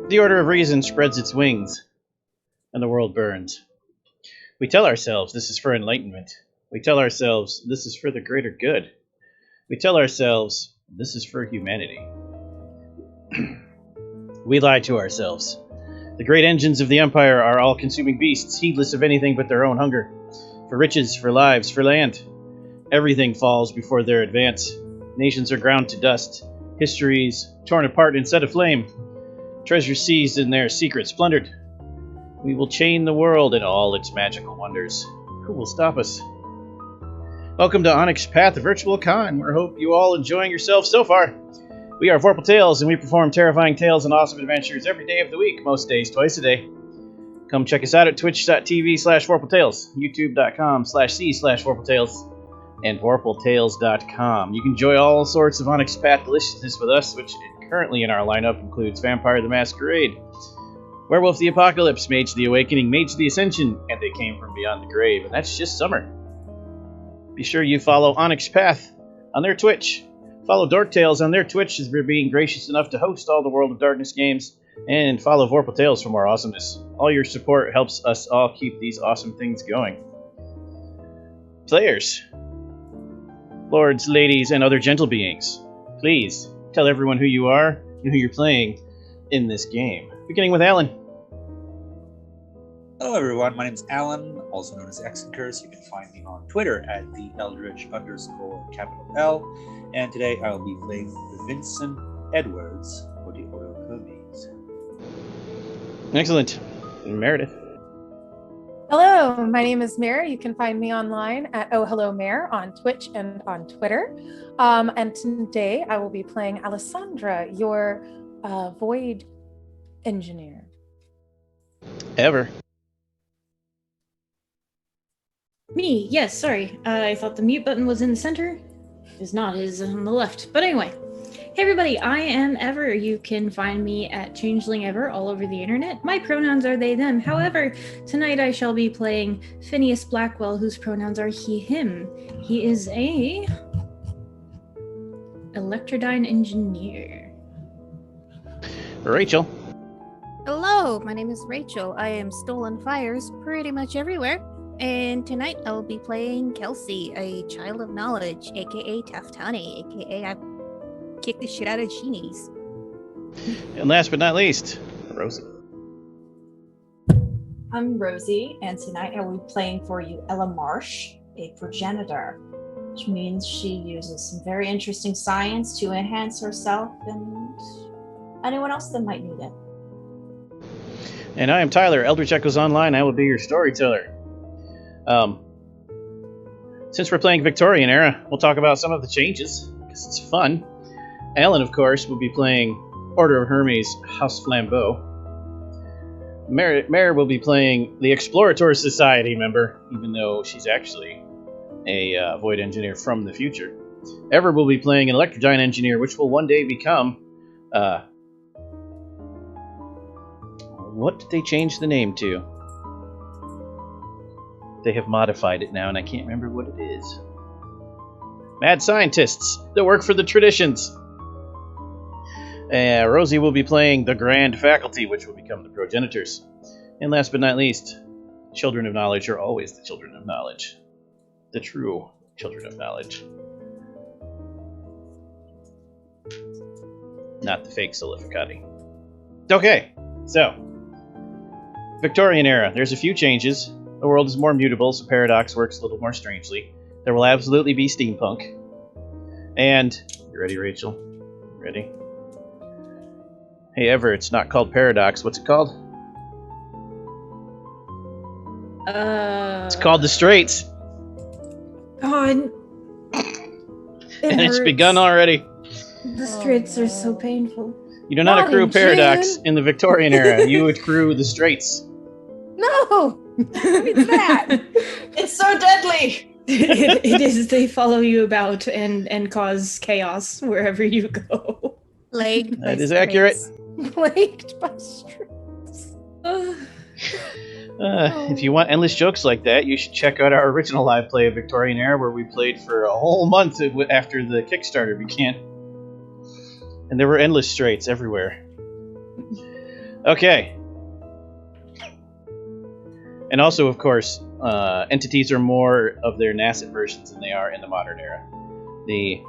The Order of Reason spreads its wings, and the world burns. We tell ourselves this is for enlightenment. We tell ourselves this is for the greater good. We tell ourselves this is for humanity. We lie to ourselves. The great engines of the Empire are all-consuming beasts, heedless of anything but their own hunger. For riches, for lives, for land. Everything falls before their advance. Nations are ground to dust. Histories torn apart and set aflame. Treasure seized and their secrets plundered. We will chain the world in all its magical wonders. Who will stop us? Welcome to Onyx Path Virtual Con. We hope you all enjoying yourselves so far. We are Vorpal Tales, and we perform terrifying tales and awesome adventures every day of the week, most days twice a day. Come check us out at twitch.tv/VorpalTales, youtube.com/c/VorpalTales, and VorpalTales.com. You can enjoy all sorts of Onyx Path deliciousness with us, which currently in our lineup includes Vampire the Masquerade, Werewolf the Apocalypse, Mage the Awakening, Mage the Ascension, and They Came From Beyond the Grave, and that's just summer. Be sure you follow Onyx Path on their Twitch. Follow Dork Tales on their Twitch, as they're being gracious enough to host all the World of Darkness games, and follow Vorpal Tales for more awesomeness. All your support helps us all keep these awesome things going. Players, lords, ladies, and other gentle beings, please tell everyone who you are and who you're playing in this game. Beginning with Alan. Hello everyone, my name is Alan, also known as X-Curse. You can find me on Twitter at @the_Eldritch_L, and today I will be playing Vincent Edwards for the Order of Hermes. Excellent. Meredith. Hello, my name is Mare. You can find me online at Oh Hello Mare on Twitch and on Twitter. And today I will be playing Alessandra, your void engineer. Ever. Me, yes, sorry. I thought the mute button was in the center. It is not, it is on the left. But anyway, hey everybody, I am Ever. You can find me at Changeling Ever all over the internet. My pronouns are they, them. However, tonight I shall be playing Phineas Blackwell, whose pronouns are he, him. He is a Electrodyne engineer. Rachel. Hello, my name is Rachel. I am Stolen Fires pretty much everywhere. And tonight I will be playing Kelsey, a child of knowledge, aka Taftani, aka I kick the shit out of genies. And last but not least, Rosie. I'm Rosie, and tonight I will be playing for you Ella Marsh, a progenitor, which means she uses some very interesting science to enhance herself and anyone else that might need it. And I am Tyler, Eldritch Echoes Online. I will be your storyteller. Since we're playing Victorian era, we'll talk about some of the changes, because it's fun. Alan, of course, will be playing Order of Hermes, House Flambeau. Mare will be playing the Explorator Society member, even though she's actually a void engineer from the future. Ever will be playing an Electrodyne engineer, which will one day become... what did they change the name to? They have modified it now, and I can't remember what it is. Mad scientists that work for the traditions. Rosie will be playing the Grand Faculty, which will become the progenitors. And last but not least, children of knowledge are always the children of knowledge. The true children of knowledge. Not the fake solificati. Okay, so. Victorian era. There's a few changes. The world is more mutable, so Paradox works a little more strangely. There will absolutely be steampunk. And... You ready, Rachel? Ready? Hey, Ever, it's not called Paradox. What's it called? It's called The Straits. God. And it's begun already. The Straits are so painful. You do not accrue Paradox in the Victorian era. You accrue The Straits. No! It's that! It's so deadly! It is. They follow you about and cause chaos wherever you go. Plagued by That is accurate. Plagued by streets. If you want endless jokes like that, you should check out our original live play of Victorian era, where we played for a whole month after the Kickstarter began. And there were endless straits everywhere. Okay. And also, of course, entities are more of their nascent versions than they are in the modern era. The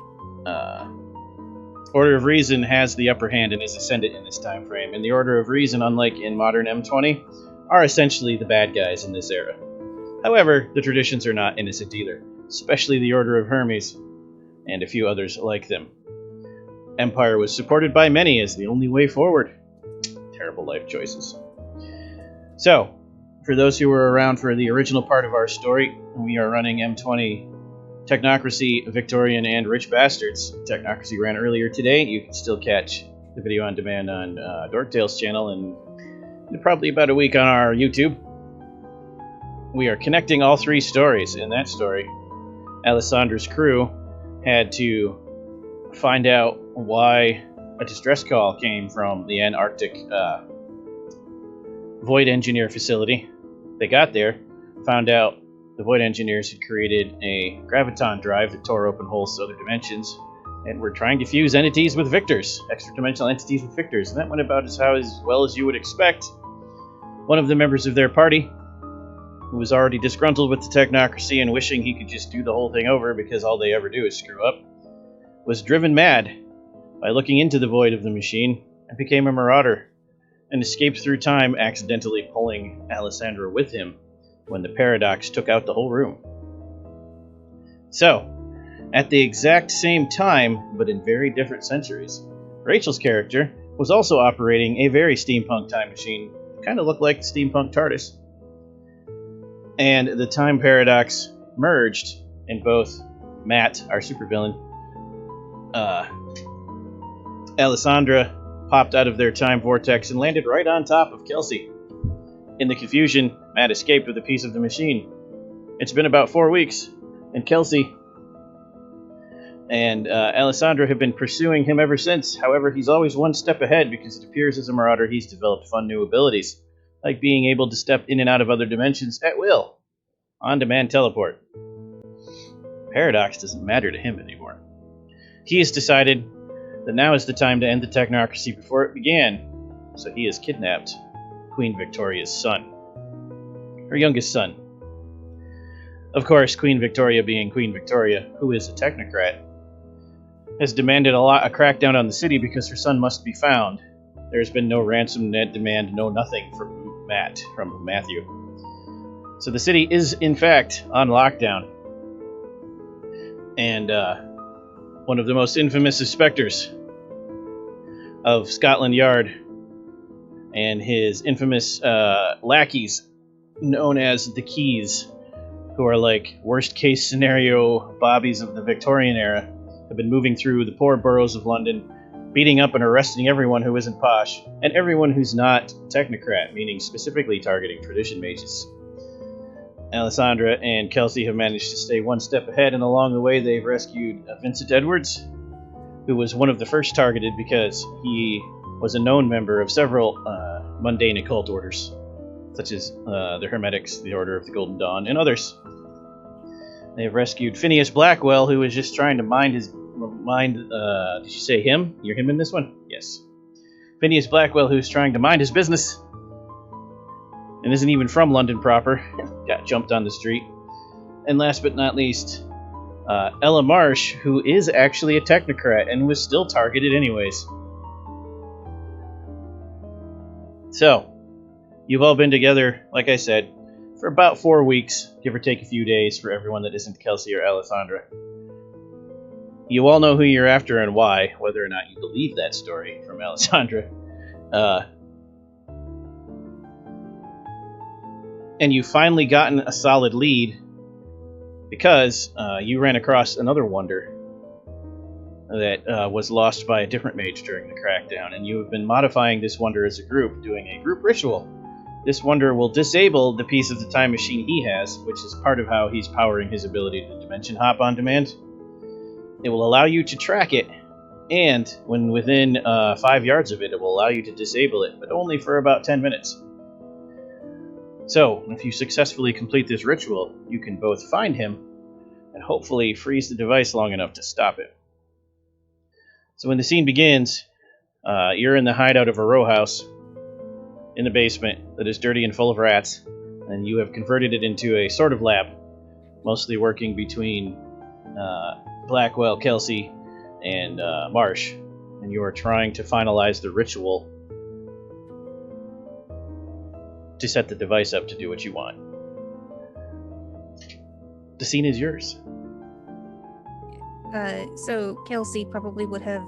Order of Reason has the upper hand and is ascendant in this time frame, and the Order of Reason, unlike in modern M20, are essentially the bad guys in this era. However, the traditions are not innocent either, especially the Order of Hermes, and a few others like them. Empire was supported by many as the only way forward. Terrible life choices. So, for those who were around for the original part of our story, we are running M20 Technocracy, Victorian, and Rich Bastards. Technocracy ran earlier today. You can still catch the video on demand on Dorktale's channel and in probably about a week on our YouTube. We are connecting all three stories. In that story, Alessandra's crew had to find out why a distress call came from the Antarctic Void Engineer facility. They got there, found out the Void Engineers had created a graviton drive that tore open holes to other dimensions, and were trying to fuse entities with victors, extra-dimensional entities with victors, and that went about as well as you would expect. One of the members of their party, who was already disgruntled with the Technocracy and wishing he could just do the whole thing over because all they ever do is screw up, was driven mad by looking into the void of the machine and became a marauder, and escaped through time, accidentally pulling Alessandra with him when the paradox took out the whole room. So, at the exact same time, but in very different centuries, Rachel's character was also operating a very steampunk time machine. Kind of looked like the steampunk TARDIS. And the time paradox merged, and both Matt, our supervillain, Alessandra popped out of their time vortex and landed right on top of Kelsey. In the confusion, Matt escaped with a piece of the machine. It's been about 4 weeks, and Kelsey and Alessandra have been pursuing him ever since. However, he's always one step ahead because it appears as a marauder he's developed fun new abilities, like being able to step in and out of other dimensions at will. On-demand teleport. Paradox doesn't matter to him anymore. He has decided that now is the time to end the Technocracy before it began, so he has kidnapped Queen Victoria's son. Her youngest son. Of course, Queen Victoria, being Queen Victoria, who is a technocrat, has demanded a crackdown on the city because her son must be found. There's been no ransom, net demand, no nothing from Matthew. So the city is, in fact, on lockdown. And one of the most infamous specters of Scotland Yard and his infamous lackeys, known as the Keys, who are like worst-case scenario bobbies of the Victorian era, have been moving through the poor boroughs of London, beating up and arresting everyone who isn't posh, and everyone who's not technocrat, meaning specifically targeting tradition mages. Alessandra and Kelsey have managed to stay one step ahead, and along the way they've rescued Vincent Edwards, who was one of the first targeted because he was a known member of several mundane occult orders, such as the Hermetics, the Order of the Golden Dawn, and others. They have rescued Phineas Blackwell, who was just trying to did you say him? You're him in this one? Yes. Phineas Blackwell, who's trying to mind his business, and isn't even from London proper, got jumped on the street. And last but not least, Ella Marsh, who is actually a technocrat and was still targeted anyways. So, you've all been together, like I said, for about 4 weeks, give or take a few days for everyone that isn't Kelsey or Alessandra. You all know who you're after and why, whether or not you believe that story from Alessandra. And you've finally gotten a solid lead because you ran across another wonder that was lost by a different mage during the crackdown, and you have been modifying this wonder as a group, doing a group ritual. This wonder will disable the piece of the time machine he has, which is part of how he's powering his ability to dimension hop on demand. It will allow you to track it, and when within 5 yards of it, it will allow you to disable it, but only for about 10 minutes. So, if you successfully complete this ritual, you can both find him and hopefully freeze the device long enough to stop it. So when the scene begins, you're in the hideout of a row house, in the basement that is dirty and full of rats, and you have converted it into a sort of lab, mostly working between Blackwell, Kelsey, and Marsh, and you are trying to finalize the ritual to set the device up to do what you want. The scene is yours. So Kelsey probably would have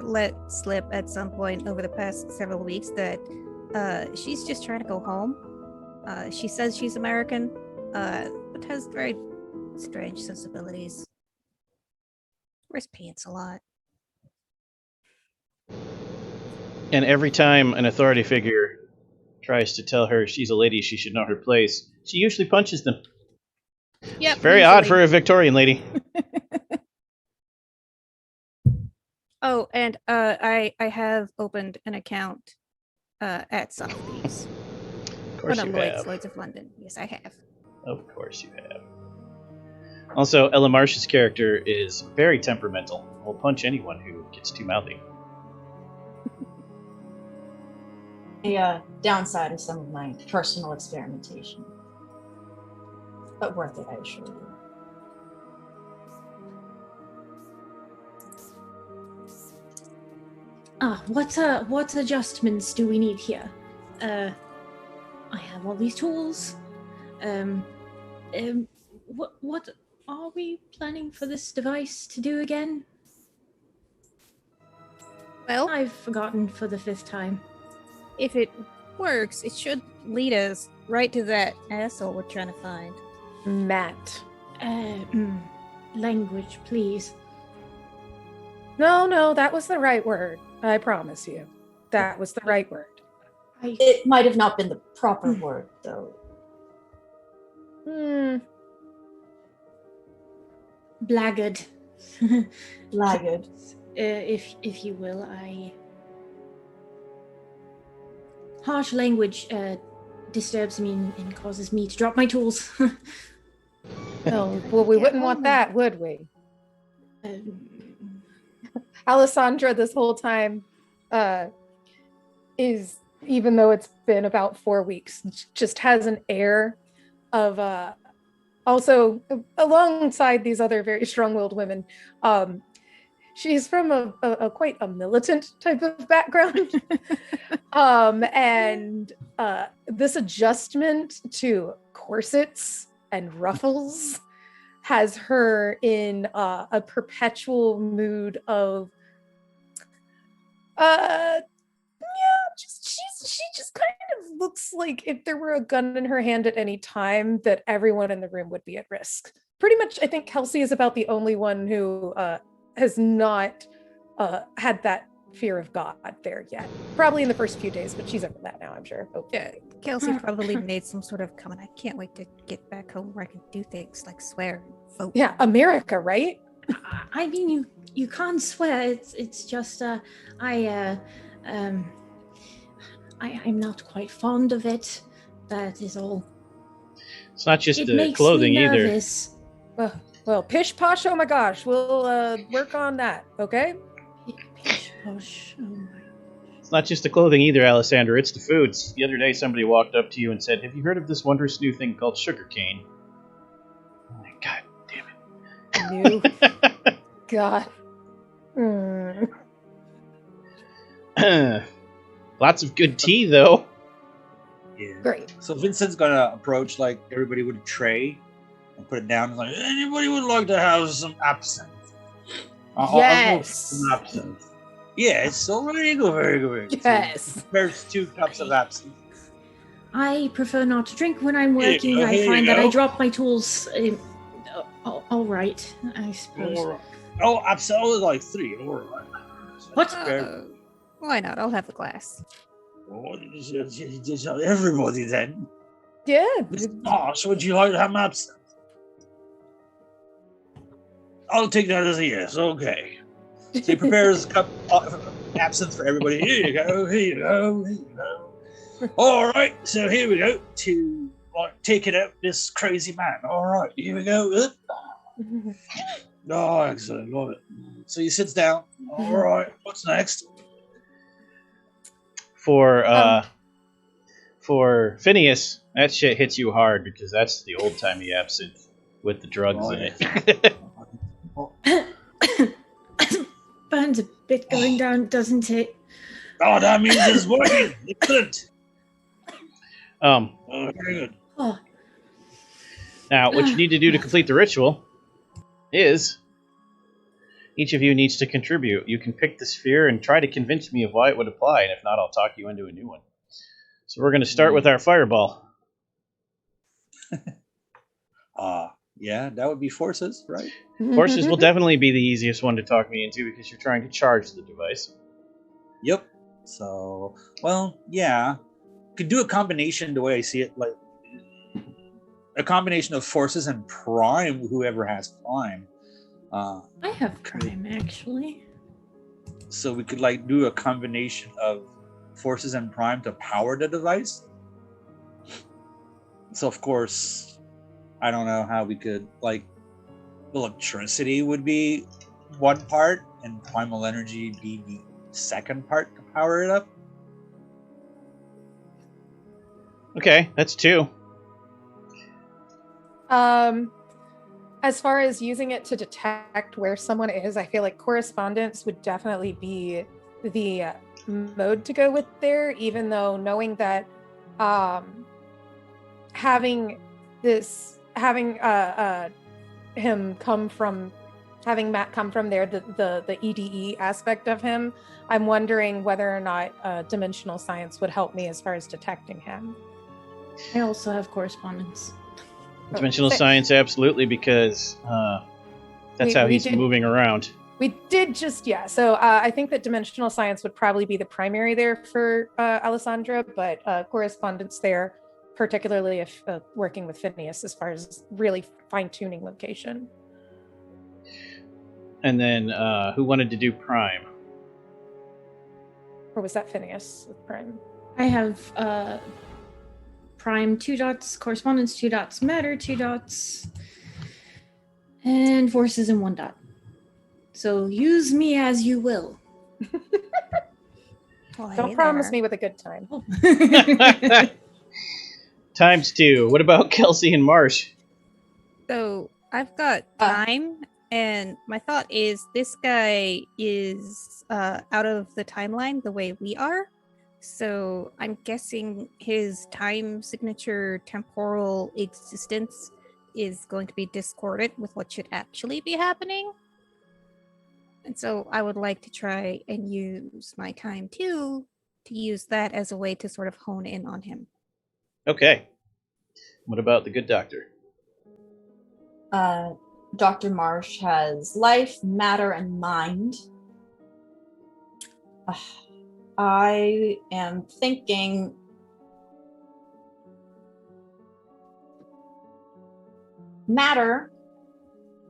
let slip at some point over the past several weeks that she's just trying to go home. She says she's American, but has very strange sensibilities. Wears pants a lot. And every time an authority figure tries to tell her she's a lady, she should know her place, she usually punches them. Yep. It's very odd for a Victorian lady. Oh, and I have opened an account at Sotheby's. Of course you have. Lloyd's of London. Yes, I have. Of course you have. Also, Ella Marsh's character is very temperamental. Will punch anyone who gets too mouthy. The downside of some of my personal experimentation. But worth it, I assure you. What adjustments do we need here? I have all these tools. What are we planning for this device to do again? Well, I've forgotten for the 5th time. if it works, it should lead us right to that asshole we're trying to find. Matt. Language, please. No, that was the right word. I promise you. That was the right word. It might have not been the proper word, though. Blackguard. Laggard. If you will, harsh language disturbs me and causes me to drop my tools. Oh, well, we wouldn't want that, would we? Alessandra, this whole time, is, even though it's been about 4 weeks, just has an air of, also alongside these other very strong-willed women, she's from a quite a militant type of background. And this adjustment to corsets and ruffles has her in a perpetual mood of she just kind of looks like if there were a gun in her hand at any time that everyone in the room would be at risk. Pretty much, I think Kelsey is about the only one who has not had that fear of God there yet. Probably in the first few days, but she's over that now, I'm sure. Yeah, Kelsey probably made some sort of comment. I can't wait to get back home where I can do things like swear and vote. Yeah, America, right? I mean, you can't swear. It's just I'm not quite fond of it. That is all. It's not just It the makes clothing me either. nervous. Well, pish posh, oh my gosh, we'll work on that, okay? Pish posh. Oh my. It's not just the clothing either, Alessandra. It's the foods. The other day, somebody walked up to you and said, "Have you heard of this wondrous new thing called sugarcane?" Oh my God damn it! New God. Lots of good tea, though. Yeah. Great. So Vincent's gonna approach like everybody with a tray and put it down. And like, anybody would like to have some absinthe? I'll go for some absinthe. Yes, all very good, very good. Yes. So there's 2 cups of absinthe. I prefer not to drink when I'm Here you working. go, I here you find that I go. drop my tools. All right, I suppose. All right. Oh, absolutely, like 3. All right. What? Why not? I'll have a glass. Oh, everybody then. Yeah. Miss Marsh, would you like to have absinthe? I'll take that as a yes. Okay. So he prepares a cup of absinthe for everybody. Here you go. Here you go. Here you go. All right. So here we go to take it out this crazy man. All right. Here we go. Oh, excellent. Love it. So he sits down. All right. What's next? For For Phineas, that shit hits you hard because that's the old-timey absinthe with the drugs in it. Burns a bit going down, doesn't it? Oh, that means it's working. Excellent. Very good. Oh, Now, what you need to do to complete the ritual is each of you needs to contribute. You can pick the sphere and try to convince me of why it would apply, and if not, I'll talk you into a new one. So we're going to start with our fireball. Yeah, that would be forces, right? Forces will definitely be the easiest one to talk me into because you're trying to charge the device. Yep. So, well, yeah. Could do a combination the way I see it, like a combination of forces and prime, whoever has prime. I have prime, actually. So we could like do a combination of forces and prime to power the device. So of course, I don't know how we could, like, electricity would be one part and primal energy be the second part to power it up. Okay, that's 2. As far as using it to detect where someone is, I feel like correspondence would definitely be the mode to go with there, even though knowing that having Matt come from there, the EDE aspect of him, I'm wondering whether or not dimensional science would help me as far as detecting him. I also have correspondence. Dimensional science, absolutely, because that's how he's moving around. We did just, yeah. So I think that dimensional science would probably be the primary there for Alessandra, but correspondence there, particularly if working with Phineas as far as really fine-tuning location. And then who wanted to do prime? Or was that Phineas with prime? I have prime 2 dots, correspondence 2 dots, matter 2 dots, and forces in 1 dot. So use me as you will. Well, Don't promise me with a good time. Times 2. What about Kelsey and Marsh? So I've got time, and my thought is this guy is out of the timeline the way we are. So I'm guessing his time signature temporal existence is going to be discordant with what should actually be happening. And so I would like to try and use my time too to use that as a way to sort of hone in on him. Okay. What about the good doctor? Dr. Marsh has life, matter, and mind. I am thinking matter,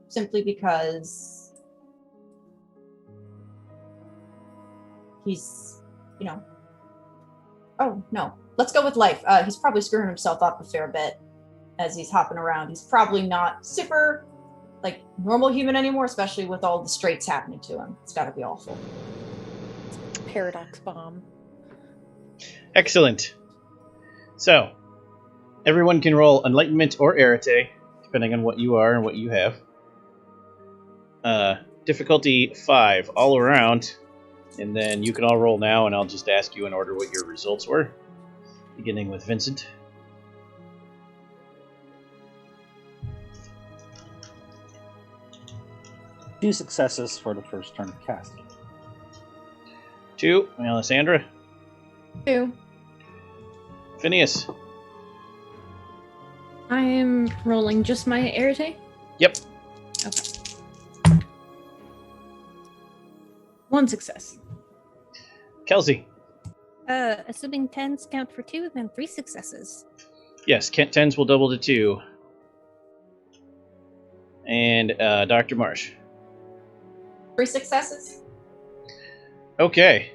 simply because he's, oh no, let's go with life. He's probably screwing himself up a fair bit as he's hopping around. He's probably not super like normal human anymore, especially with all the straights happening to him. It's got to be awful. Paradox bomb. Excellent. So, everyone can roll Enlightenment or Arete, depending on what you are and what you have. Difficulty 5 all around, and then you can all roll now, and I'll just ask you in order what your results were, beginning with Vincent. Two successes for the first turn of casting. 2, Alessandra. 2. Phineas. I am rolling just my Arete. Yep. Okay. 1 success. Kelsey. Assuming 10s count for 2, then 3 successes. Yes, Kent 10s will double to 2. And Dr. Marsh. 3 successes. Okay.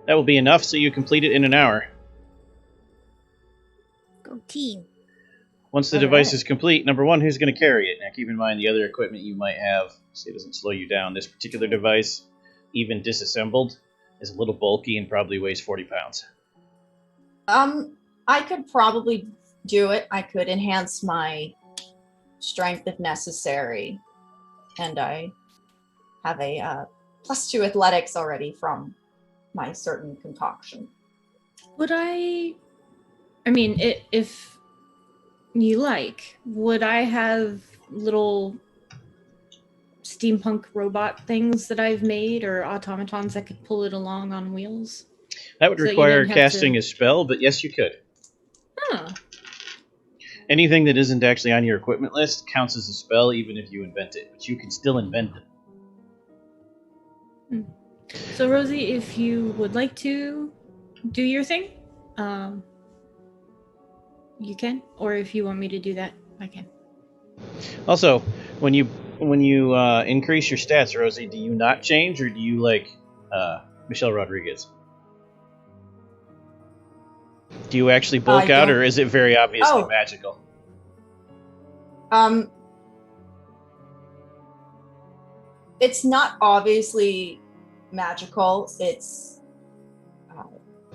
That will be enough, so you complete it in an hour. Go team. Once the device is complete, number 1, who's going to carry it? Now keep in mind the other equipment you might have, so it doesn't slow you down. This particular device, even disassembled, is a little bulky and probably weighs 40 pounds. I could probably do it. I could enhance my strength if necessary. And I have a +2 athletics already from my certain concoction. Would I mean, if you like, would I have little steampunk robot things that I've made or automatons that could pull it along on wheels? That would So you require didn't have casting to- a spell, but yes, you could. Huh. Anything that isn't actually on your equipment list counts as a spell, even if you invent it. But you can still invent it. So, Rosie, if you would like to do your thing, you can. Or if you want me to do that, I can. Also, when you increase your stats, Rosie, do you not change, or do you like Michelle Rodriguez? Do you actually bulk out, or is it very obviously magical? It's not obviously magical. It's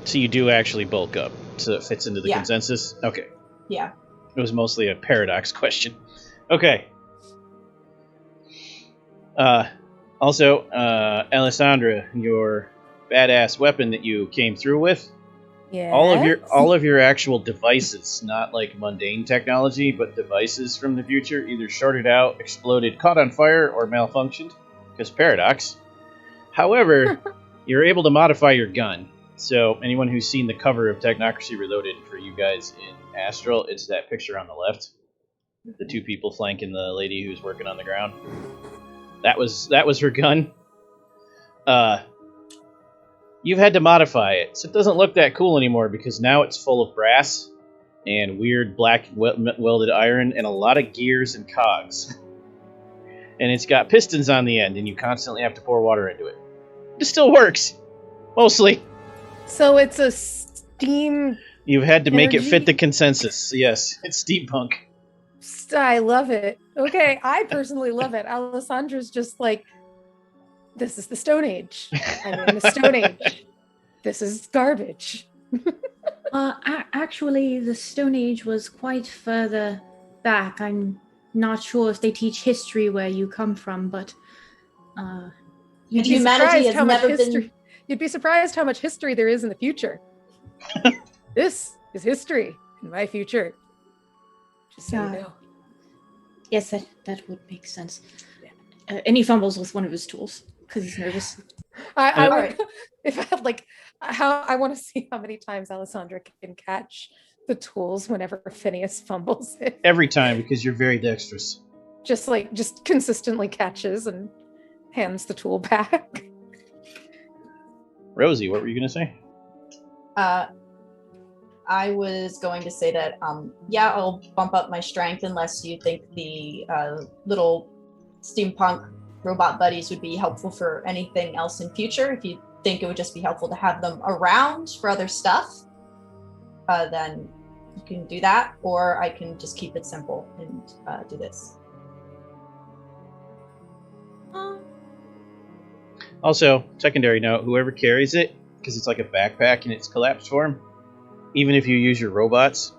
so you do actually bulk up, so it fits into the consensus. Okay. Yeah. It was mostly a paradox question. Okay. Also, Alessandra, your badass weapon that you came through with. Yeah. All of your actual devices, not like mundane technology, but devices from the future, either shorted out, exploded, caught on fire, or malfunctioned, because paradox. However, you're able to modify your gun. So anyone who's seen the cover of Technocracy Reloaded for you guys in Astral, it's that picture on the left, the two people flanking the lady who's working on the ground. That was her gun. You've had to modify it, so it doesn't look that cool anymore because now it's full of brass and weird black welded iron and a lot of gears and cogs. And it's got pistons on the end, and you constantly have to pour water into it. It still works, mostly. So it's a steam. You've had to make it energy? fit the consensus. Yes, it's steampunk. I love it. Okay, I personally love it. Alessandra's just like, this is the Stone Age. I'm in the Stone Age. This is garbage. Actually, the Stone Age was quite further back. I'm not sure if they teach history where you come from, but humanity has never been. You'd be surprised how much history there is in the future. This is history in my future. Just so you know. Yes, that would make sense. And he fumbles with one of his tools because he's nervous. I would, if I had I want to see how many times Alessandra can catch the tools whenever Phineas fumbles it. Every time, because you're very dexterous. Just consistently catches and hands the tool back. Rosie, what were you going to say? I was going to say that, I'll bump up my strength unless you think the little steampunk robot buddies would be helpful for anything else in future. If you think it would just be helpful to have them around for other stuff, then you can do that, or I can just keep it simple and do this. Also, secondary note, whoever carries it, because it's like a backpack in its collapsed form, even if you use your robots,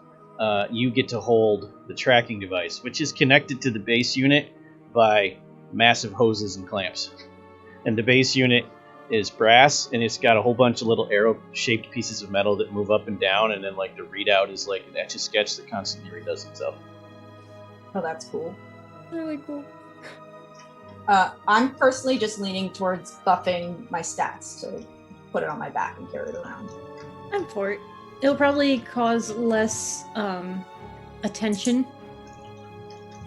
you get to hold the tracking device, which is connected to the base unit by massive hoses and clamps. And the base unit is brass, and it's got a whole bunch of little arrow-shaped pieces of metal that move up and down, and then the readout is like an Etch-a-Sketch that constantly redoes itself. Oh, that's cool. Really cool. I'm personally just leaning towards buffing my stats to put it on my back and carry it around. I'm for it. It'll probably cause less attention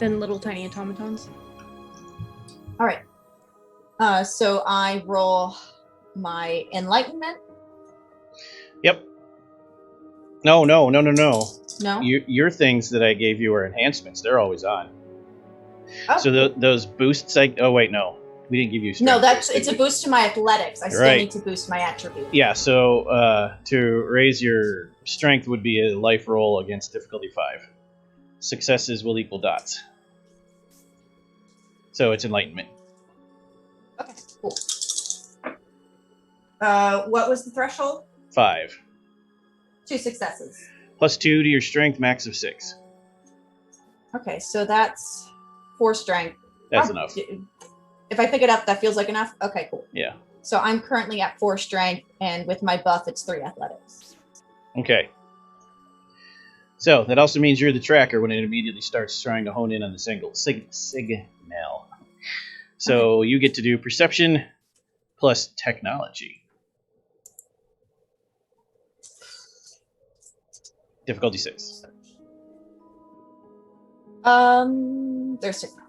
than little tiny automatons. All right. So I roll my enlightenment. Yep. No. No? Your things that I gave you are enhancements. They're always on. Oh. So those boosts, oh wait, no. We didn't give you strength. No, it's a boost to my athletics. I still Right. need to boost my attribute. Yeah, so to raise your strength would be a life roll against difficulty 5. Successes will equal dots. So it's enlightenment. Okay, cool. What was the threshold? 5. 2 successes. +2 to your strength, max of 6. Okay, so that's 4 strength. That's enough. If I pick it up, that feels like enough? Okay, cool. Yeah. So I'm currently at 4 strength, and with my buff, it's 3 athletics. Okay. So that also means you're the tracker when it immediately starts trying to hone in on the signal. So you get to do perception plus technology. Difficulty 6. There's technology.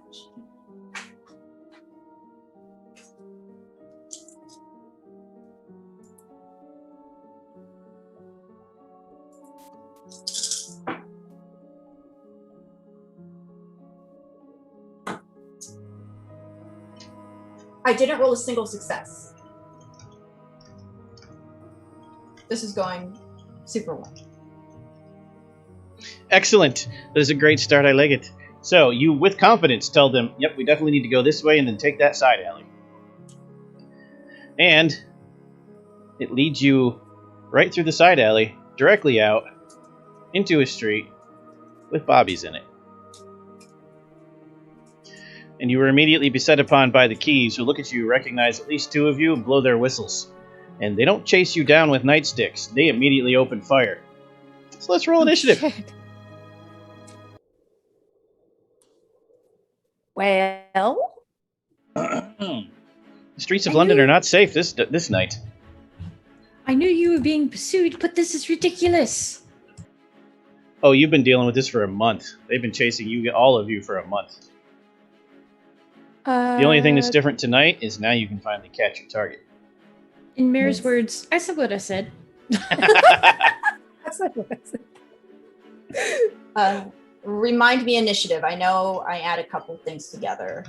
I didn't roll a single success. This is going super well. Excellent. That is a great start. I like it. So you, with confidence, tell them, yep, we definitely need to go this way and then take that side alley. And it leads you right through the side alley, directly out into a street with bobbies in it. And you were immediately beset upon by the keys, who look at you, recognize at least 2 of you, and blow their whistles. And they don't chase you down with nightsticks. They immediately open fire. So let's roll initiative. Shit. Well, The streets of London are not safe this night. I knew you were being pursued, but this is ridiculous. Oh, you've been dealing with this for a month. They've been chasing you, all of you, for a month. The only thing that's different tonight is now you can finally catch your target. In Mare's words, I said what I said. That's not what I said. Remind me initiative. I know I add a couple things together.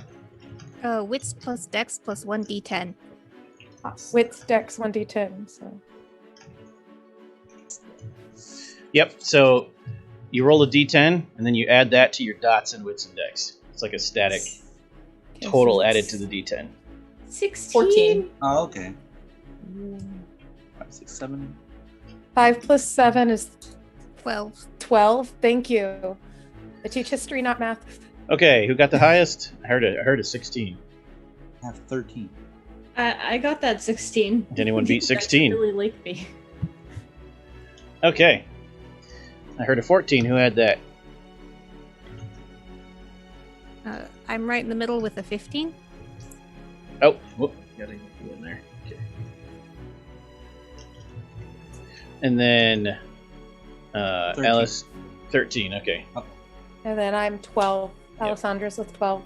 Wits plus dex plus 1d10. Wits, dex, 1d10. So. Yep, so you roll a d10, and then you add that to your dots and wits and dex. It's like a static total added to the d10. 16. 14. Oh, okay. 5, 6, 7. 5 plus 7 is 12. 12. Thank you. I teach history, not math. Okay, who got the highest? I heard a 16. I have 13. I got that 16. Did anyone beat That's 16? really like me. Okay. I heard a 14. Who had that? I'm right in the middle with a 15. Oh, whoop. Gotta get you in there. Okay. And then 13. Alice, 13. Okay. And then I'm 12. Alessandra's with 12.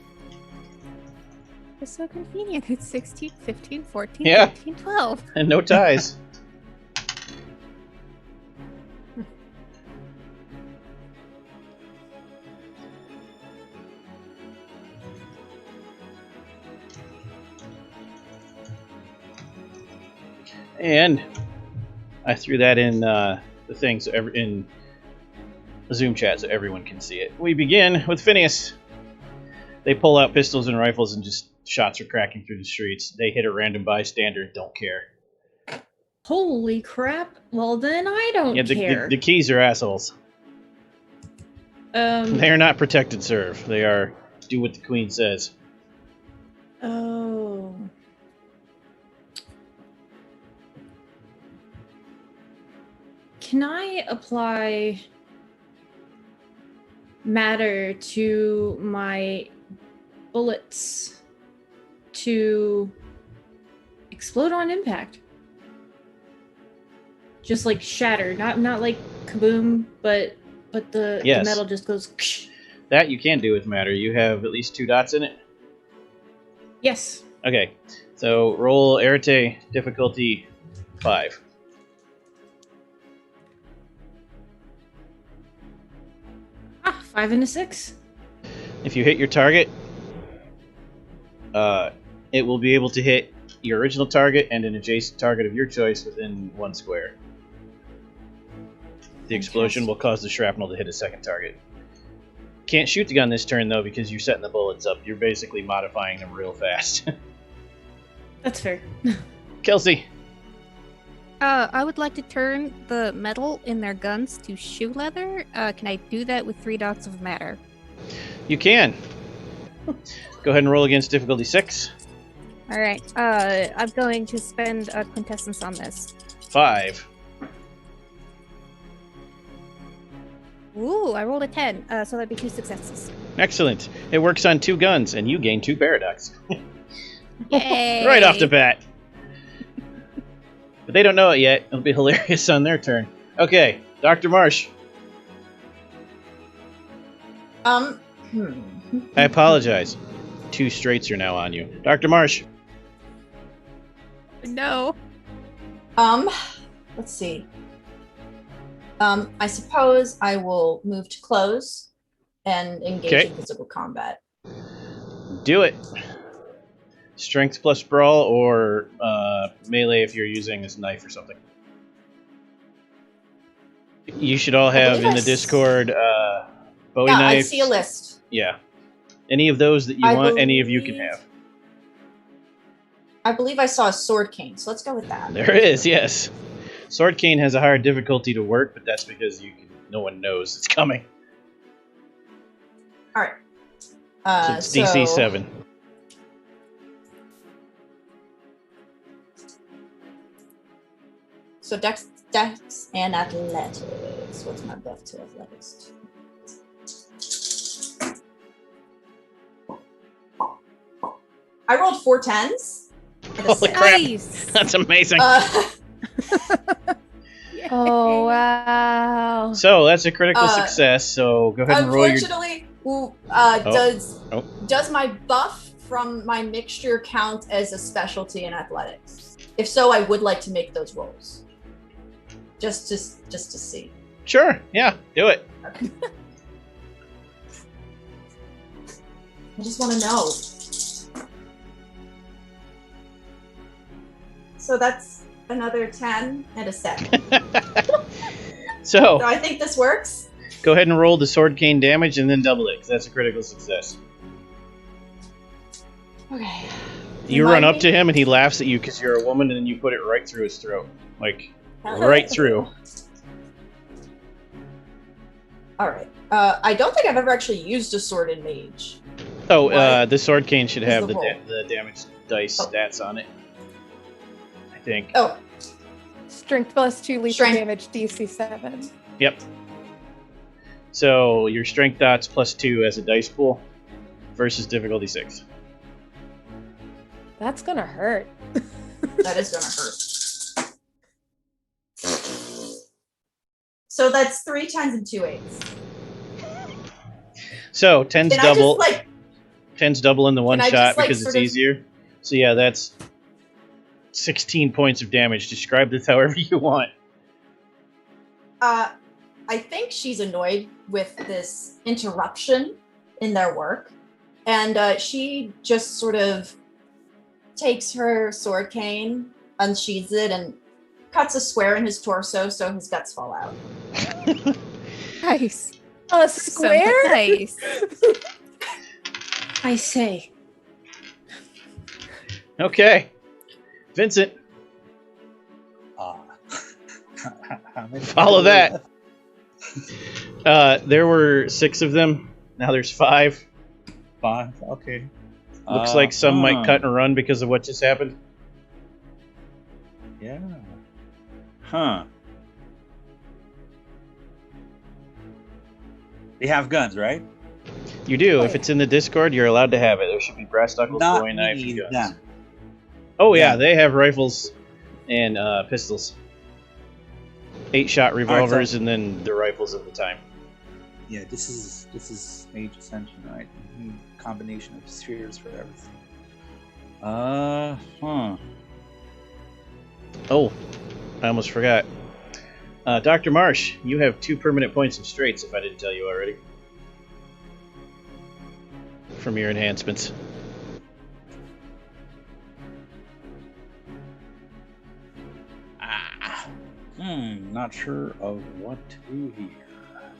It's so convenient. It's 16, 15, 14, Yeah. 13, 12. And no ties. And I threw that in the thing so in the Zoom chat so everyone can see it. We begin with Phineas. They pull out pistols and rifles and just shots are cracking through the streets. They hit a random bystander, don't care. Holy crap. Well, then I don't care. The keys are assholes. They are not protect and serve. They are do what the queen says. Oh. Can I apply matter to my bullets to explode on impact? Just like shatter, not like kaboom, but the metal just goes. Ksh. That you can do with matter. You have at least 2 dots in it. Yes. Okay, so roll Arete, difficulty 5. Ah, 5 and a 6. If you hit your target, it will be able to hit your original target and an adjacent target of your choice within 1 square. The explosion will cause the shrapnel to hit a second target. Can't shoot the gun this turn, though, because you're setting the bullets up. You're basically modifying them real fast. That's fair. Kelsey. I would like to turn the metal in their guns to shoe leather. Can I do that with 3 dots of matter? You can. Go ahead and roll against difficulty 6. All right. I'm going to spend a quintessence on this. 5. Ooh, I rolled a 10, so that'd be 2 successes. Excellent. It works on 2 guns, and you gain 2 paradox. Yay! Right off the bat. But they don't know it yet. It'll be hilarious on their turn. Okay, Dr. Marsh. I apologize. 2 straights are now on you. Dr. Marsh. No. Let's see. I suppose I will move to close and engage in physical combat. Do it. Strength plus brawl or melee if you're using this knife or something. You should all have in the Discord Bowie knife. I see a list. Yeah. Any of those that you want, any of you can have. I believe I saw a sword cane, so let's go with that. There is, yes. Sword cane has a higher difficulty to work, but that's because no one knows it's coming. All right. So it's DC 7. So Dex and Athletics. What's my buff to Athletics? I rolled 4 10s. Holy crap! Nice. That's amazing. Oh, wow. So that's a critical success. So go ahead and roll your. Unfortunately, does my buff from my mixture count as a specialty in athletics? If so, I would like to make those rolls. Just to see. Sure. Yeah. Do it. Okay. I just want to know. So that's another 10 and a 7. So I think this works. Go ahead and roll the sword cane damage and then double it, because that's a critical success. Okay. You run up to him and he laughs at you because you're a woman, and then you put it right through his throat. Like, right through. Alright. I don't think I've ever actually used a sword in Mage. Oh, the sword cane should have the the damage dice stats on it. I think. Oh. Strength plus 2 lethal damage, DC 7. Yep. So your strength dots plus 2 as a dice pool versus difficulty 6. That's gonna hurt. That is gonna hurt. So that's 3 10s and 2 8s. So 10's double. 10's double in the one Can I shot just, like, because it's sort of- easier. So yeah, that's 16 points of damage. Describe this however you want. I think she's annoyed with this interruption in their work, and she just sort of takes her sword cane, unsheathes it, and cuts a square in his torso so his guts fall out. Nice. A square? So nice. I say. Okay. Vincent. Follow that. There were 6 of them. Now there's 5. 5. Okay. Looks like some might cut and run because of what just happened. Yeah. Huh. They have guns, right? You do. If it's in the Discord, you're allowed to have it. There should be brass knuckles, Not bowie knife, and guns. them. Oh yeah, they have rifles and pistols. 8-shot revolvers, and then the rifles at the time. Yeah, this is Mage Ascension, right? Combination of spheres for everything. Oh, I almost forgot. Dr. Marsh, you have 2 permanent points of straights, if I didn't tell you already. From your enhancements. Not sure of what to do here.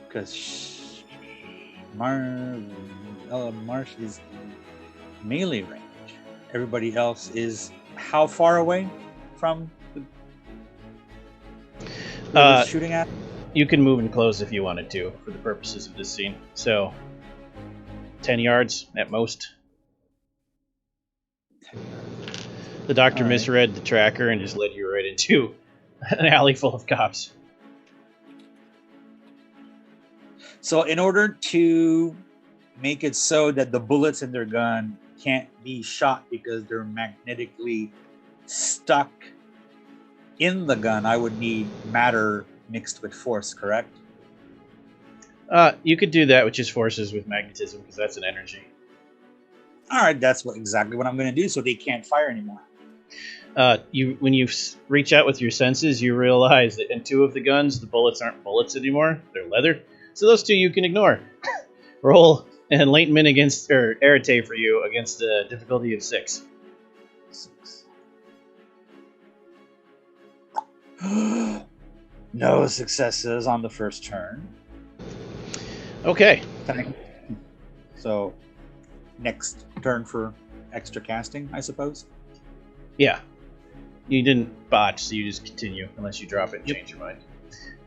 Because Marsh is melee range. Everybody else is how far away from Whoever's shooting at? You can move and close if you wanted to, for the purposes of this scene. So, 10 yards at most. The doctor All right. misread the tracker and just led you right into an alley full of cops. So in order to make it so that the bullets in their gun can't be shot because they're magnetically stuck in the gun, I would need matter mixed with force, correct? You could do that with just forces with magnetism, because that's an energy. All right, that's exactly what I'm going to do, so they can't fire anymore. When you reach out with your senses, you realize that in 2 of the guns, the bullets aren't bullets anymore; they're leather. So those 2 you can ignore. Roll enlightenment against, or arete for you against a difficulty of 6. 6. No successes on the first turn. Okay. So, next turn for extra casting, I suppose. Yeah. You didn't botch, so you just continue unless you drop it and change your mind.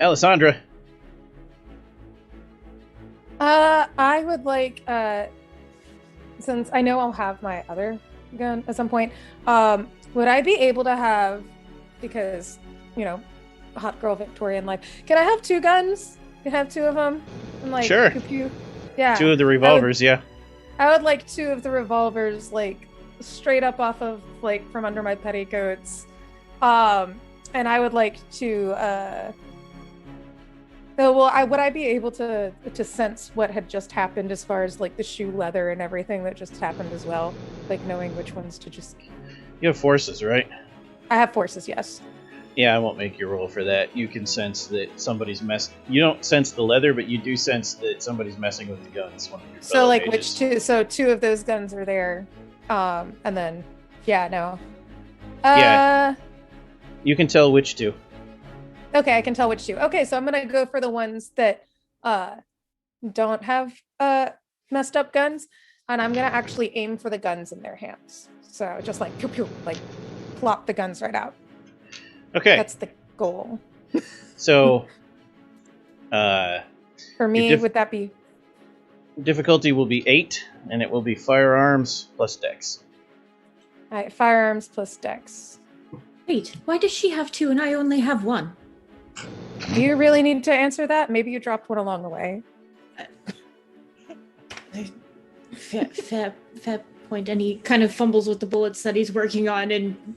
Alessandra. I would like, since I know I'll have my other gun at some point, would I be able to have, because, you know, hot girl Victorian life, can I have 2 guns? Can I have 2 of them? And like, Sure. pew-pew? Yeah. 2 of the revolvers, yeah. I would like 2 of the revolvers, like, straight up off of, like, from under my petticoats. And I would like to, would I be able to sense what had just happened as far as, like, the shoe leather and everything that just happened as well? Like, knowing which ones to just... You have forces, right? I have forces, yes. Yeah, I won't make you roll for that. You can sense that somebody's You don't sense the leather, but you do sense that somebody's messing with the guns. One of your So, like, mages. which 2? So 2 of those guns are there. And then, yeah, no. Yeah. You can tell which 2. Okay, I can tell which 2. Okay, so I'm gonna go for the ones that don't have messed up guns, and I'm gonna actually aim for the guns in their hands. So just like pew pew, like plop the guns right out. Okay. That's the goal. So, for me, would that be? Difficulty will be 8, and it will be firearms plus dex. All right, firearms plus dex. Wait, why does she have 2 and I only have 1? Do you really need to answer that? Maybe you dropped one along the way. Fair point. And he kind of fumbles with the bullets that he's working on and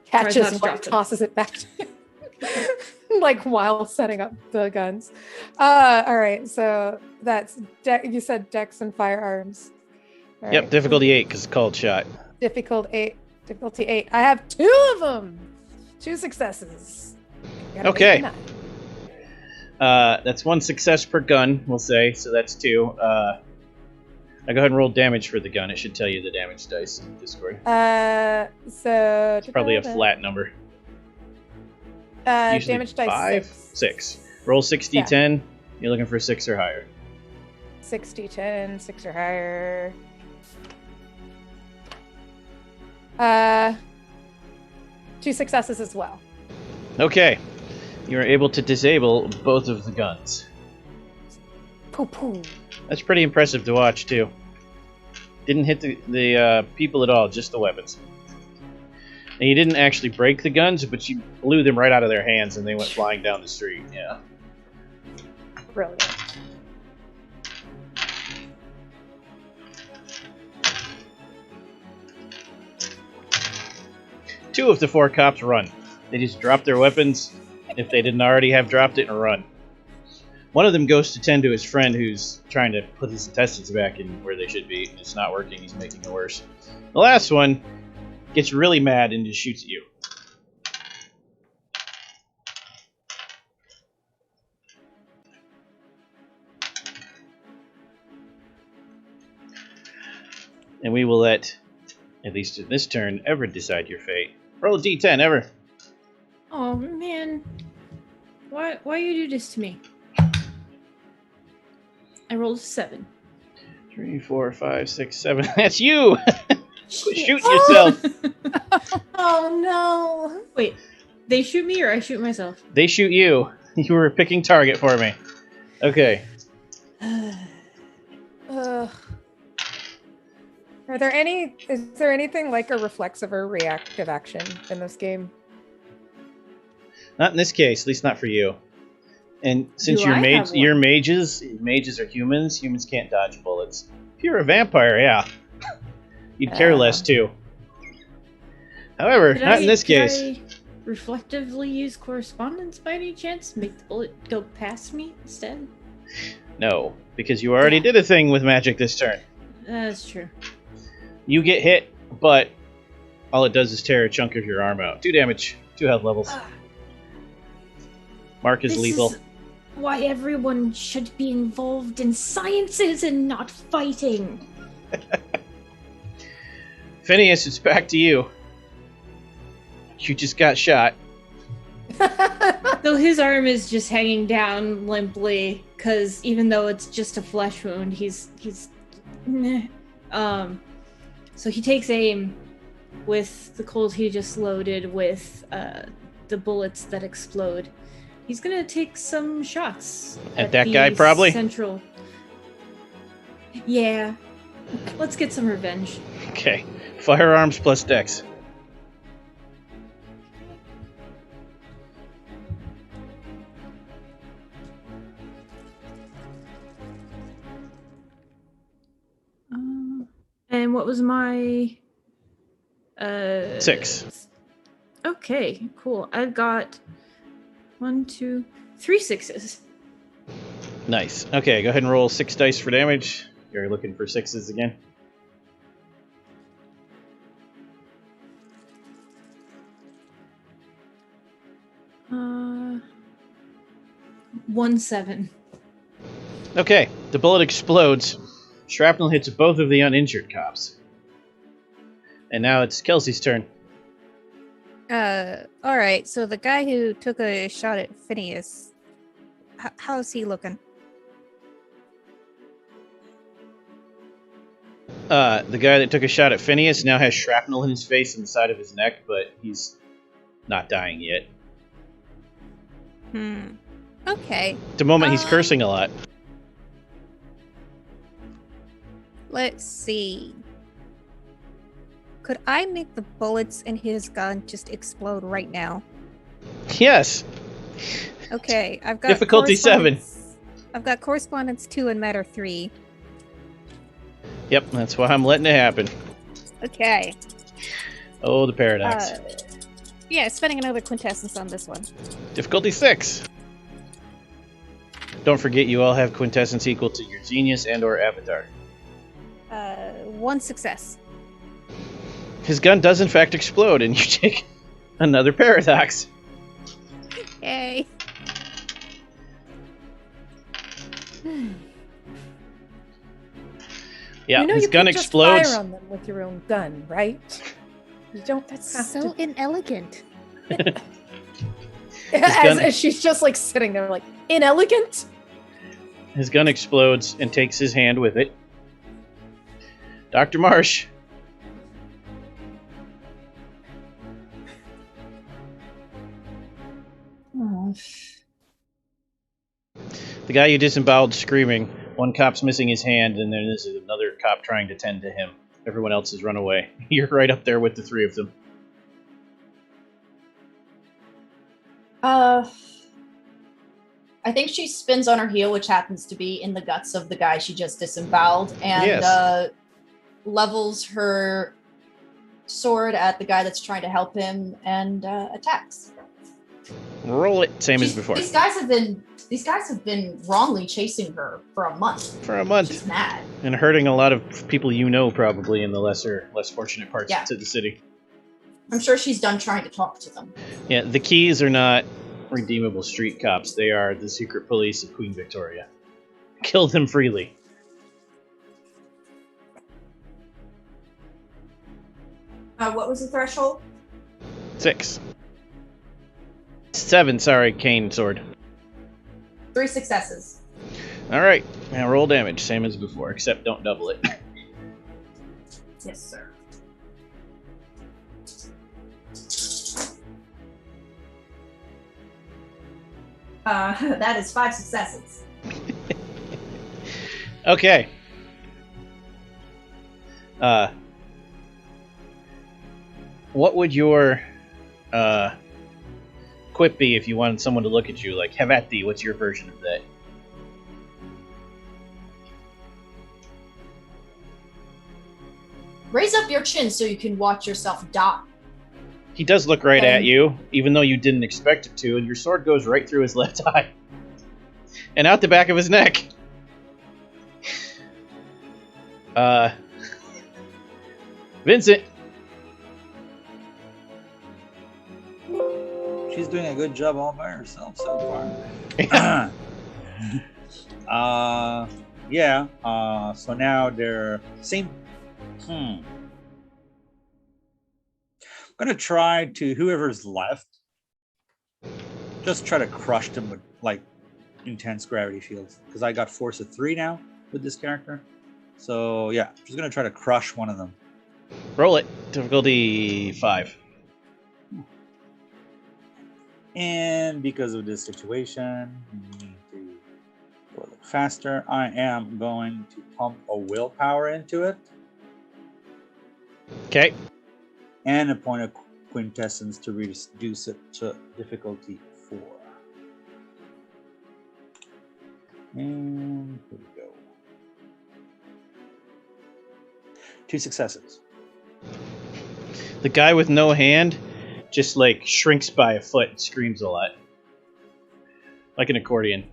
Catches tries not to one, drop them. tosses it back to you. Like while setting up the guns. All right, so that's you said dex and firearms. All Yep, right. difficulty 8 because it's called shot. Difficulty 8. I have 2 of them. 2 successes. Gotta Okay. make it 9. That's 1 success per gun, we'll say, so that's 2. Now go ahead and roll damage for the gun. It should tell you the damage dice in Discord. So It's probably a flat number. Usually damage dice 5? 6. Roll 60, Yeah. 10. You're looking for 6 or higher. 60, 10, 6 or higher. 2 successes as well. Okay. You are able to disable both of the guns. Poo poo. That's pretty impressive to watch, too. Didn't hit the people at all, just the weapons. And you didn't actually break the guns, but you blew them right out of their hands and they went flying down the street. Yeah. Brilliant. Two of the 4 cops run. They just drop their weapons if they didn't already have dropped it and run. One of them goes to tend to his friend who's trying to put his intestines back in where they should be. It's not working. He's making it worse. The last one gets really mad and just shoots at you. And we will let, at least in this turn, Ever decide your fate. Roll a d10, Ever. Oh man, why you do this to me? I rolled a 7. 3, 4, 5, 6, 7. That's you! Quit Shit. shooting yourself! Oh no. Wait, they shoot me or I shoot myself? They shoot you. You were picking target for me. Okay. Is there anything like a reflexive or reactive action in this game? Not in this case, at least not for you. And since Do you're I have you're one? mages are humans. Humans can't dodge bullets. If you're a vampire, yeah, you'd care less too. However, not in this case. Could I reflectively use correspondence by any chance? Make the bullet go past me instead? No, because you already did a thing with magic this turn. That's true. You get hit, but all it does is tear a chunk of your arm out. 2 damage, 2 health levels. Mark is lethal. Is why everyone should be involved in sciences and not fighting. Phineas, it's back to you. You just got shot. So his arm is just hanging down limply, because even though it's just a flesh wound, he's so he takes aim with the Colt he just loaded with the bullets that explode. He's gonna take some shots At that the guy, probably? Central. Yeah. Let's get some revenge. Okay. Firearms plus dex. And what was my 6. Okay, cool. I've got 1, 2, 3 6s. Nice. Okay, go ahead and roll 6 dice for damage. You're looking for 6s again. Uh, 1 7. Okay, the bullet explodes. Shrapnel hits both of the uninjured cops. And now it's Kelsey's turn. Alright, so the guy who took a shot at Phineas, how's he looking? The guy that took a shot at Phineas now has shrapnel in his face and the side of his neck, but he's not dying yet. Okay. At the moment, he's cursing a lot. Let's see. Could I make the bullets in his gun just explode right now? Yes. Okay, I've got Difficulty 7. I've got correspondence 2 and matter 3. Yep, that's why I'm letting it happen. Okay. Oh, the paradox. Yeah, spending another quintessence on this one. Difficulty 6. Don't forget, you all have quintessence equal to your genius and/or avatar. 1 success. His gun does in fact explode, and you take another paradox. Yay. Yeah, you know his you gun can't just explodes. fire on them with your own gun, right? You don't. That's have So to. inelegant. As she's just like sitting there, like inelegant. His gun explodes and takes his hand with it. Dr. Marsh. Oh. The guy you disemboweled screaming. One cop's missing his hand, and then there's another cop trying to tend to him. Everyone else has run away. You're right up there with the 3 of them. I think she spins on her heel, which happens to be in the guts of the guy she just disemboweled, and Yes. levels her sword at the guy that's trying to help him and attacks. Roll it, same as before. These guys have been wrongly chasing her for a month. For a month. She's mad. And hurting a lot of people you know, probably, in the less fortunate parts Yeah. to the city. I'm sure she's done trying to talk to them. Yeah, the keys are not redeemable street cops. They are the secret police of Queen Victoria. Kill them freely. What was the threshold? 6. 7, sorry, cane sword. 3 successes. Alright, now roll damage, same as before, except don't double it. Yes, sir. That is 5 successes. Okay. What would your quip be if you wanted someone to look at you? Like, have at thee, what's your version of that? Raise up your chin so you can watch yourself die. He does look right at you, even though you didn't expect it to, and your sword goes right through his left eye. And out the back of his neck. Vincent. She's doing a good job all by herself so far. Yeah. So now they're same. I'm gonna try to whoever's left. Just try to crush them with like intense gravity fields because I got force of 3 now with this character. So yeah, just gonna try to crush one of them. Roll it. Difficulty 5. And because of this situation, we need to go a little faster. I am going to pump a willpower into it. Okay. And a point of quintessence to reduce it to difficulty 4. And here we go. 2 successes. The guy with no hand just like shrinks by a foot and screams a lot. Like an accordion.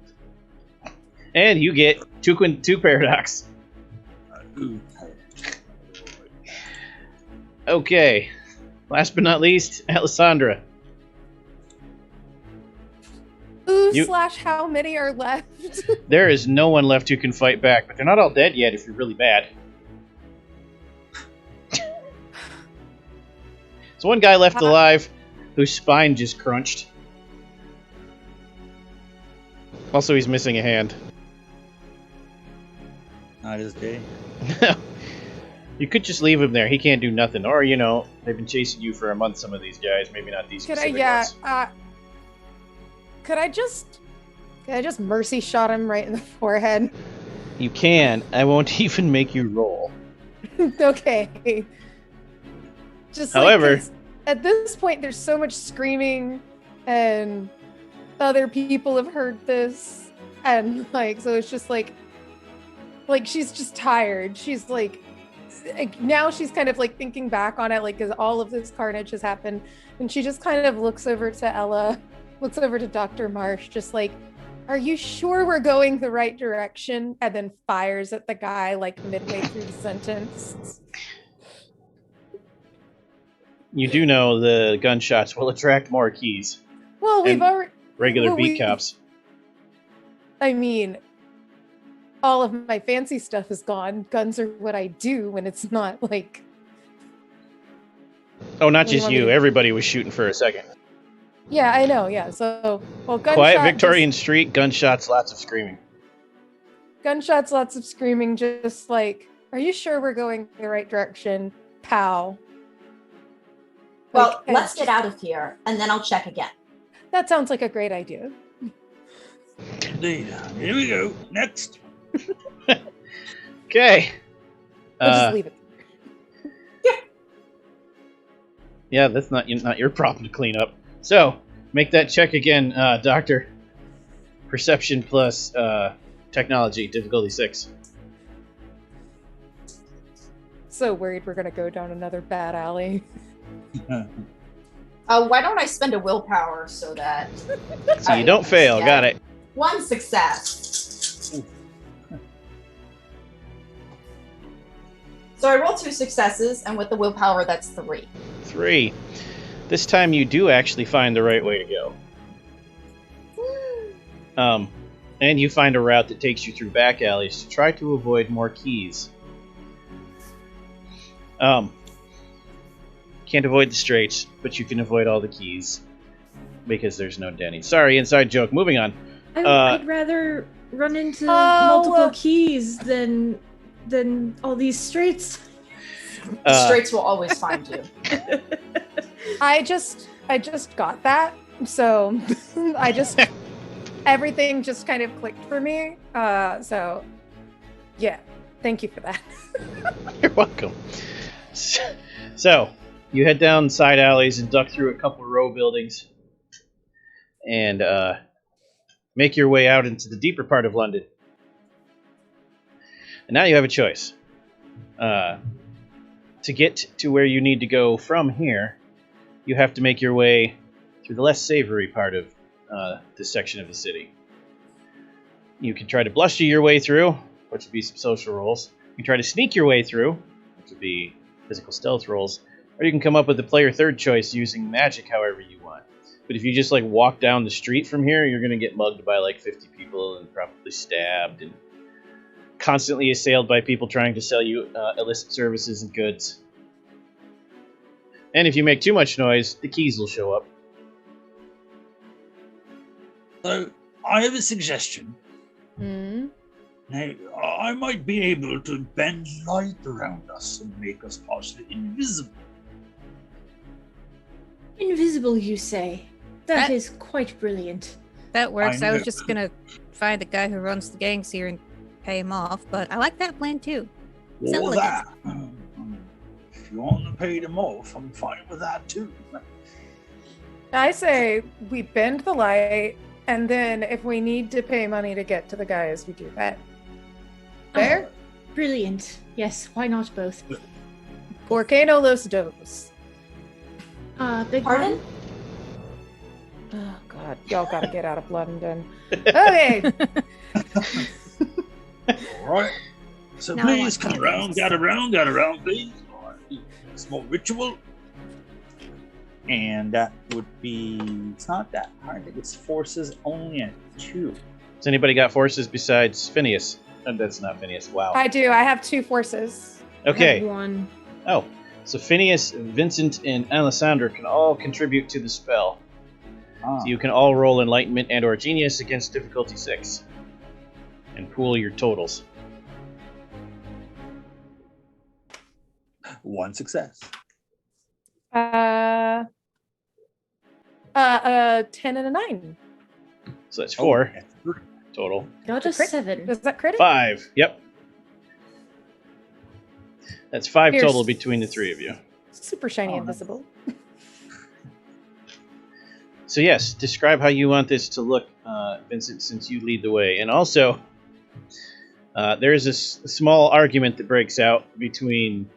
And you get 2 paradox. Ooh. Okay. Last but not least, Alessandra. How many are left? There is no one left who can fight back, but they're not all dead yet if you're really bad. There's one guy left alive whose spine just crunched. Also, he's missing a hand. Not his day. You could just leave him there. He can't do nothing. Or, you know, they've been chasing you for a month, some of these guys. Maybe not these specific ones. Could I just mercy shot him right in the forehead? You can. I won't even make you roll. Okay. Just However, at this point, there's so much screaming, and other people have heard this, and so it's just like she's just tired. She's now she's kind of thinking back on it, because all of this carnage has happened, and she just kind of looks over to Ella, looks over to Dr. Marsh, just are you sure we're going the right direction? And then fires at the guy midway through the sentence. you do know the gunshots will attract more keys. Well, we've already regular beat cops. I mean, all of my fancy stuff is gone. Guns are what I do when it's not Oh, not just you. Everybody was shooting for a second. Yeah, I know. Yeah. So, gunshot. Quiet Victorian street, gunshots, lots of screaming. Gunshots, lots of screaming. Just are you sure we're going the right direction? Pow. Well, let's get out of here, and then I'll check again. That sounds like a great idea. Indeed. Here we go. Next. Okay. We'll just leave it. Yeah, that's not your problem to clean up. So, make that check again, Doctor. Perception plus technology, difficulty 6. So worried we're going to go down another bad alley. Why don't I spend a willpower so that... So you don't fail, got it. 1 success. So I roll 2 successes, and with the willpower, that's 3. 3. This time you do actually find the right way to go. And you find a route that takes you through back alleys to try to avoid more keys. Can't avoid the straights, but you can avoid all the keys. Because there's no Denny. Sorry, inside joke. Moving on. I'd rather run into multiple keys than all these straights. The straights will always find you. I just got that, so I just everything just kind of clicked for me. So, yeah, thank you for that. You're welcome. So, you head down side alleys and duck through a couple row buildings and make your way out into the deeper part of London. And now you have a choice. To get to where you need to go from here, you have to make your way through the less savory part of this section of the city. You can try to bluster your way through, which would be some social rolls. You can try to sneak your way through, which would be physical stealth rolls. Or you can come up with the player third choice using magic however you want. But if you just like walk down the street from here, you're going to get mugged by like 50 people and probably stabbed and constantly assailed by people trying to sell you illicit services and goods. And if you make too much noise, the keys will show up. So, I have a suggestion. Hmm. Now, I might be able to bend light around us and make us partially invisible. Invisible, you say? That That- is quite brilliant. That works. I I was know. just gonna find the guy who runs the gangs here and pay him off, but I like that plan too. Sounds Or like that. If you want to pay them off, I'm fine with that too. I say we bend the light, and then if we need to pay money to get to the guys, we do that. Fair? Brilliant. Yes, why not both? ¿Por qué no los dos? Big Pardon? Oh, God. Y'all gotta get out of London. Okay. All right. So Now I please want come around, get around, please. All right. Small ritual. And that would be, it's not that hard. I think it's forces only at 2. Has anybody got forces besides Phineas? And that's not Phineas. Wow. I do. I have 2 forces. Okay. One. Oh, so Phineas, Vincent, and Alessandra can all contribute to the spell. Ah. So you can all roll Enlightenment and or Genius against difficulty 6. And pool your totals. 1 success. 10 and a 9. So that's 4 Oh, that's good. total. Got a Crit? 7. Does that credit? 5. Yep. That's 5 Here's- total between the 3 of you. Super shiny Oh, invisible. So yes, describe how you want this to look, Vincent, since you lead the way. And also, there is a small argument that breaks out between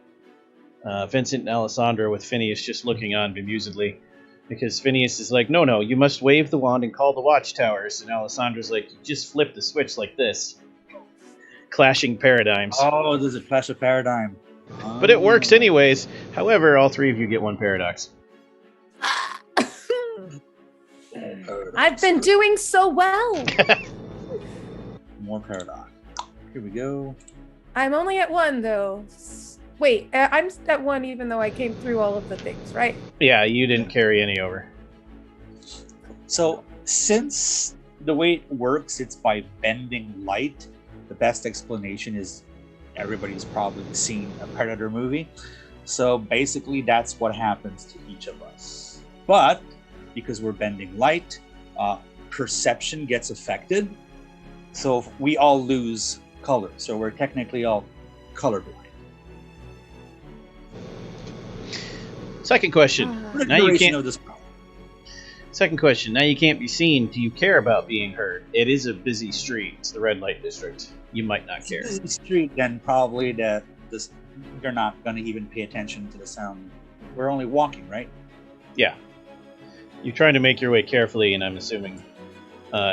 Vincent and Alessandra, with Phineas just looking on bemusedly. Because Phineas is like, no, you must wave the wand and call the watchtowers. And Alessandra's like, you just flip the switch like this. Clashing paradigms. Oh, there's a clash of paradigm. But it works anyways. However, all 3 of you get 1 paradox. I've been doing so well. More paradox. Here we go. I'm only at 1 though. Wait, I'm at 1 even though I came through all of the things, right? Yeah, you didn't carry any over. So, since the way it works, it's by bending light, the best explanation is everybody's probably seen a Predator movie. So, basically, that's what happens to each of us. But, because we're bending light, perception gets affected. So, we all lose color. So, we're technically all colorblind. Second question. For the Now you duration can't. of this problem. Second question. Now you can't be seen. Do you care about being heard? It is a busy street. It's the red light district. You might not care. If it's a street, then probably they're not going to even pay attention to the sound. We're only walking, right? Yeah. You're trying to make your way carefully, and I'm assuming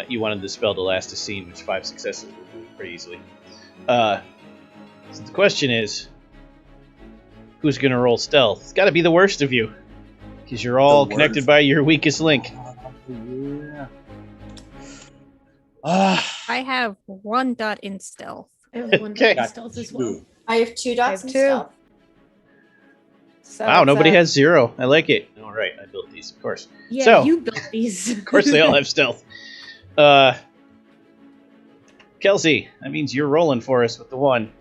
you wanted the spell to last a scene, which 5 successes will do pretty easily. So the question is, who's going to roll stealth? It's got to be the worst of you, because you're all The connected worst. by your weakest link. Yeah. I have 1 dot in stealth. I have 1 Okay. dot stealth as well. I have 2 dots I in have 2. stealth. So Wow, it's, nobody has 0. I like it. All right, I built these, of course. Yeah, So- you built these. Of course, they all have stealth. Kelsey, that means you're rolling for us with the 1.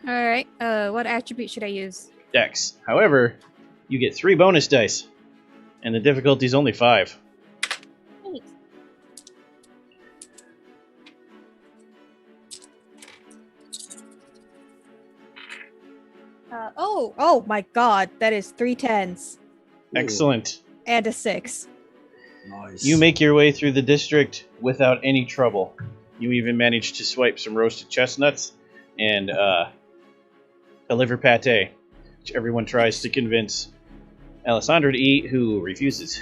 All right. What attribute should I use? Dex. However, you get 3 bonus dice, and the difficulty's only 5. Wait. Oh my god, that is 3 10s Excellent. and a 6. Nice. You make your way through the district without any trouble. You even manage to swipe some roasted chestnuts and a liver pate, which everyone tries to convince Alessandra to eat, who refuses.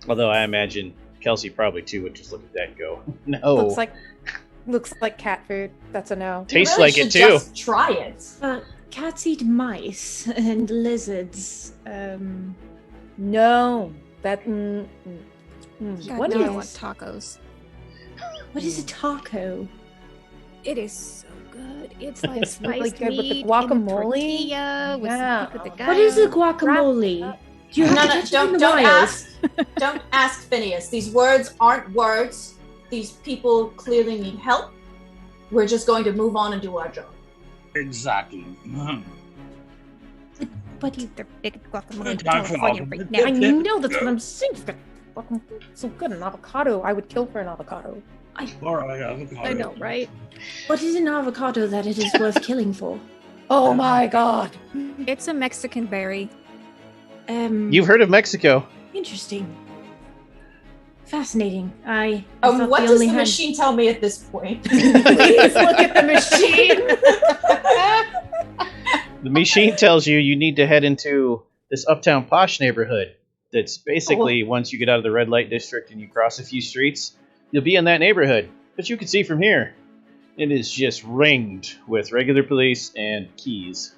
Although I imagine Kelsey probably too would just look at that and go, no. Looks like cat food. That's a no. Tastes You really like it should too. Just try it. Cats eat mice and lizards. No. That. God, What now I is? want tacos. What is a taco? It is so good. It's like It's really spiced good with the meat guacamole. and a tortilla with Yeah. some pico de What is a gallo. guacamole? Do you have to catch it in the don't wild? don't ask Phineas. These words aren't words. These people clearly need help. We're just going to move on and do our job. Exactly. But eat their big guacamole in Time for California all- right now. I know that's what I'm saying. So good. An avocado. I would kill for an avocado. All right, avocado. I know, right? What is an avocado that it is worth killing for? Oh my god. It's a Mexican berry. You've heard of Mexico. Interesting. Fascinating. I thought What they does only the had... machine tell me at this point? Please look at the machine. The machine tells you need to head into this uptown posh neighborhood. That's basically once you get out of the red light district and you cross a few streets, you'll be in that neighborhood. But you can see from here, it is just ringed with regular police and keys.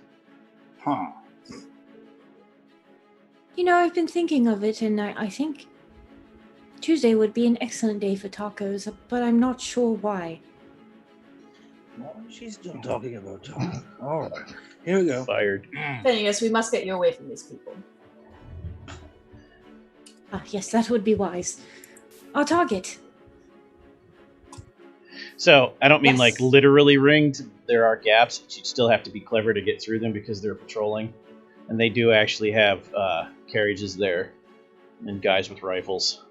Huh. You know, I've been thinking of it, and I think Tuesday would be an excellent day for tacos, but I'm not sure why. Well, she's still talking about time. All right, here we go. Fired. Phineas, we must get you away from these people. Ah, yes, that would be wise. Our target. So, I don't mean Yes. like literally ringed. There are gaps, but you'd still have to be clever to get through them because they're patrolling. And they do actually have carriages there and guys with rifles.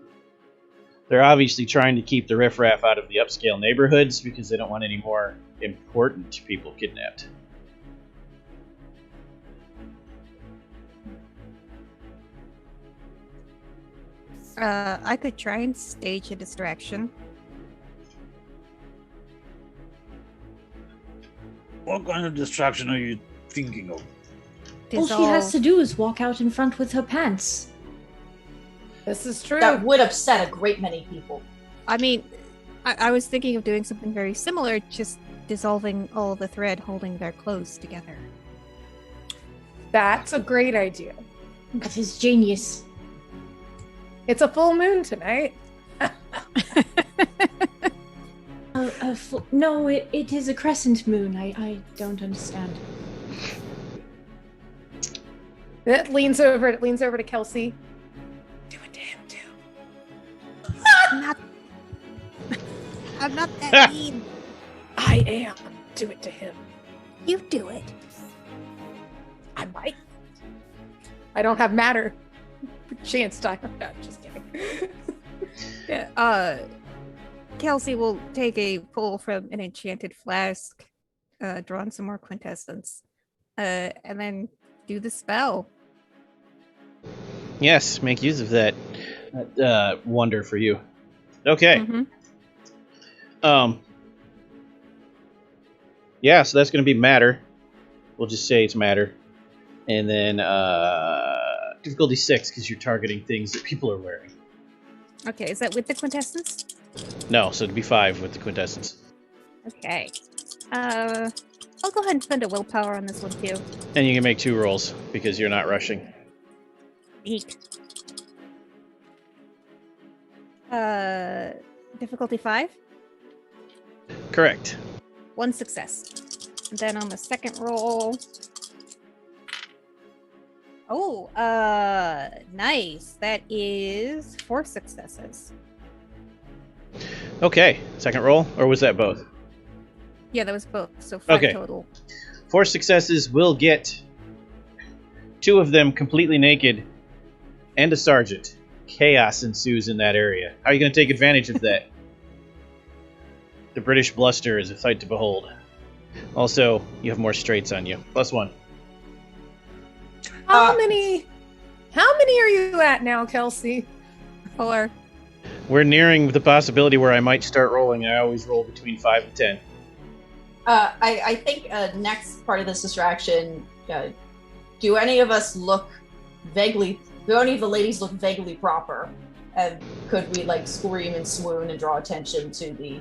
They're obviously trying to keep the riffraff out of the upscale neighborhoods because they don't want any more important people kidnapped. I could try and stage a distraction. What kind of distraction are you thinking of? All she has to do is walk out in front with her pants. This is true. That would upset a great many people. I mean, I was thinking of doing something very similar, just dissolving all the thread holding their clothes together. That's a great idea. That is genius. It's a full moon tonight. No, it is a crescent moon. I don't understand. It leans over to Kelsey. Do it to him too. I'm not that mean. I am. Do it to him. You do it. I might. I don't have matter. Chance to. No, just kidding. Yeah, Kelsey will take a pull from an enchanted flask, draw on some more quintessence, and then do the spell. Yes, make use of that wonder for you. Okay. Mhm. Yeah, so that's going to be matter. We'll just say it's matter. And then difficulty 6 because you're targeting things that people are wearing. Okay, is that with the quintessence? No, so it'd be 5 with the quintessence. Okay. I'll go ahead and spend a willpower on this one too. And you can make 2 rolls because you're not rushing. Eek. Difficulty 5? Correct. 1 success. And then on the second roll. Oh, nice. That is 4 successes. Okay, second roll, or was that both? Yeah, that was both. So 5 Okay. total. 4 successes will get 2 of them completely naked and a sergeant. Chaos ensues in that area. How are you going to take advantage of that? The British bluster is a sight to behold. Also, you have more straights on you. +1. How many are you at now, Kelsey? 4. We're nearing the possibility where I might start rolling. I always roll between 5 and 10. I think next part of this distraction, do any of us look vaguely? Do any of the ladies look vaguely proper? And could we like scream and swoon and draw attention to the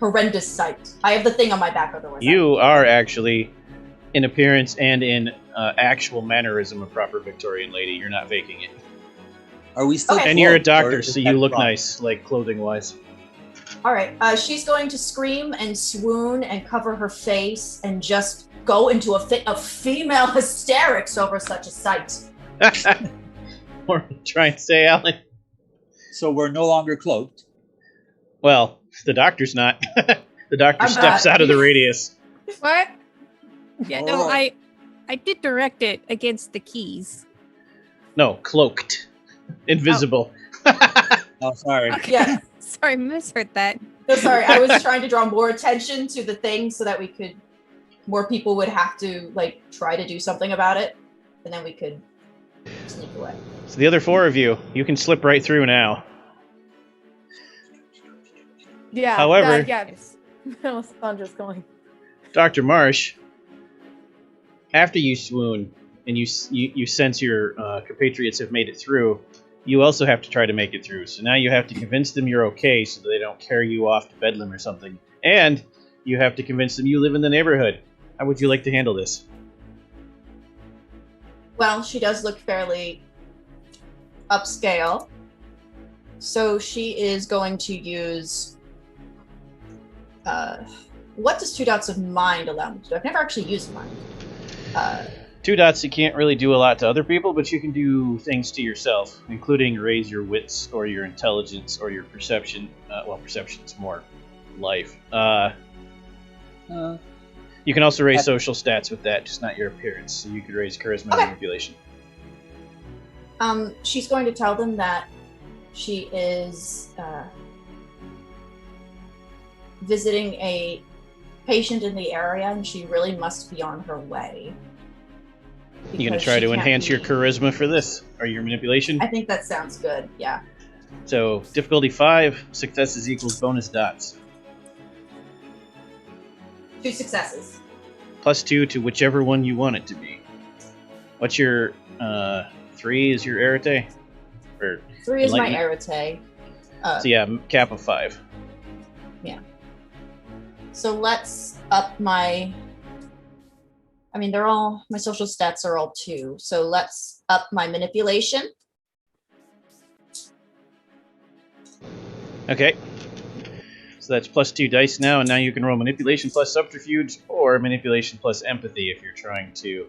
horrendous sight? I have the thing on my back, otherwise. You are actually, in appearance and in actual mannerism, a proper Victorian lady. You're not faking it. Are we still? Okay. And you're a clothed, or doctor, is so that you look wrong? nice, like clothing-wise. All right. She's going to scream and swoon and cover her face and just go into a fit of female hysterics over such a sight. What are you trying to say, Alan? So we're no longer cloaked. Well, the doctor's not. The doctor I'm steps not. out of the radius. What? Yeah, no, Alright. I did direct it against the keys. No, cloaked. Invisible. Oh, sorry. Yeah. Sorry, misheard that. No, sorry. I was trying to draw more attention to the thing so that more people would have to like try to do something about it, and then we could sneak away. So the other 4 of you can slip right through now. Yeah. However- yeah. Melisandre's going. Dr. Marsh, after you swoon and you sense your compatriots have made it through, you also have to try to make it through. So now you have to convince them you're okay so that they don't carry you off to Bedlam or something. And you have to convince them you live in the neighborhood. How would you like to handle this? Well, she does look fairly upscale, so she is going to use. What does 2 dots of mind allow me to do? I've never actually used mind. 2 dots, you can't really do a lot to other people, but you can do things to yourself, including raise your wits or your intelligence or your perception. Well, perception's more life. You can also raise social stats with that, just not your appearance. So you could raise charisma and Okay. manipulation. She's going to tell them that she is visiting a patient in the area, and she really must be on her way. You gonna because try she to can't enhance your be- charisma for this, or your manipulation? I think that sounds good. Yeah. So difficulty 5, successes equals bonus dots. 2 successes. +2 to whichever one you want it to be. What's your 3 is your arete? Or 3 is my Enlightenment. arete. so yeah, cap of 5. So let's up my. I mean, my social stats are all 2. So let's up my manipulation. Okay. So that's +2 dice now, and now you can roll manipulation plus subterfuge or manipulation plus empathy if you're trying to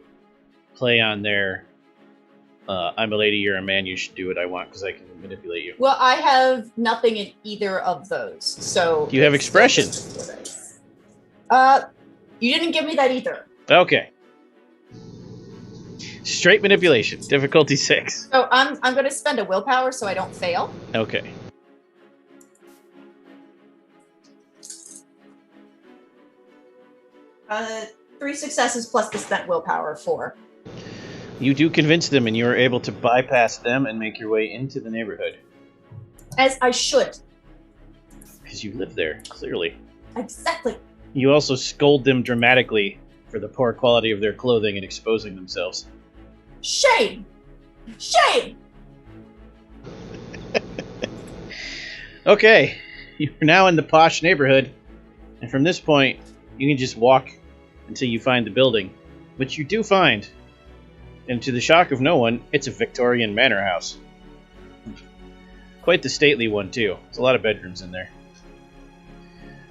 play on their I'm a lady, you're a man, you should do what I want because I can manipulate you. Well, I have nothing in either of those. So You have it's expression. still just you didn't give me that either. Okay. Straight manipulation, difficulty 6. So I'm going to spend a willpower so I don't fail. Okay. Uh, 3 successes plus the spent willpower, 4. You do convince them, and you are able to bypass them and make your way into the neighborhood. As I should. Because you live there, clearly. Exactly. You also scold them dramatically for the poor quality of their clothing and exposing themselves. Shame! Shame! Okay, you're now in the posh neighborhood, and from this point, you can just walk until you find the building, which you do find. And to the shock of no one, it's a Victorian manor house. Quite the stately one, too. There's a lot of bedrooms in there.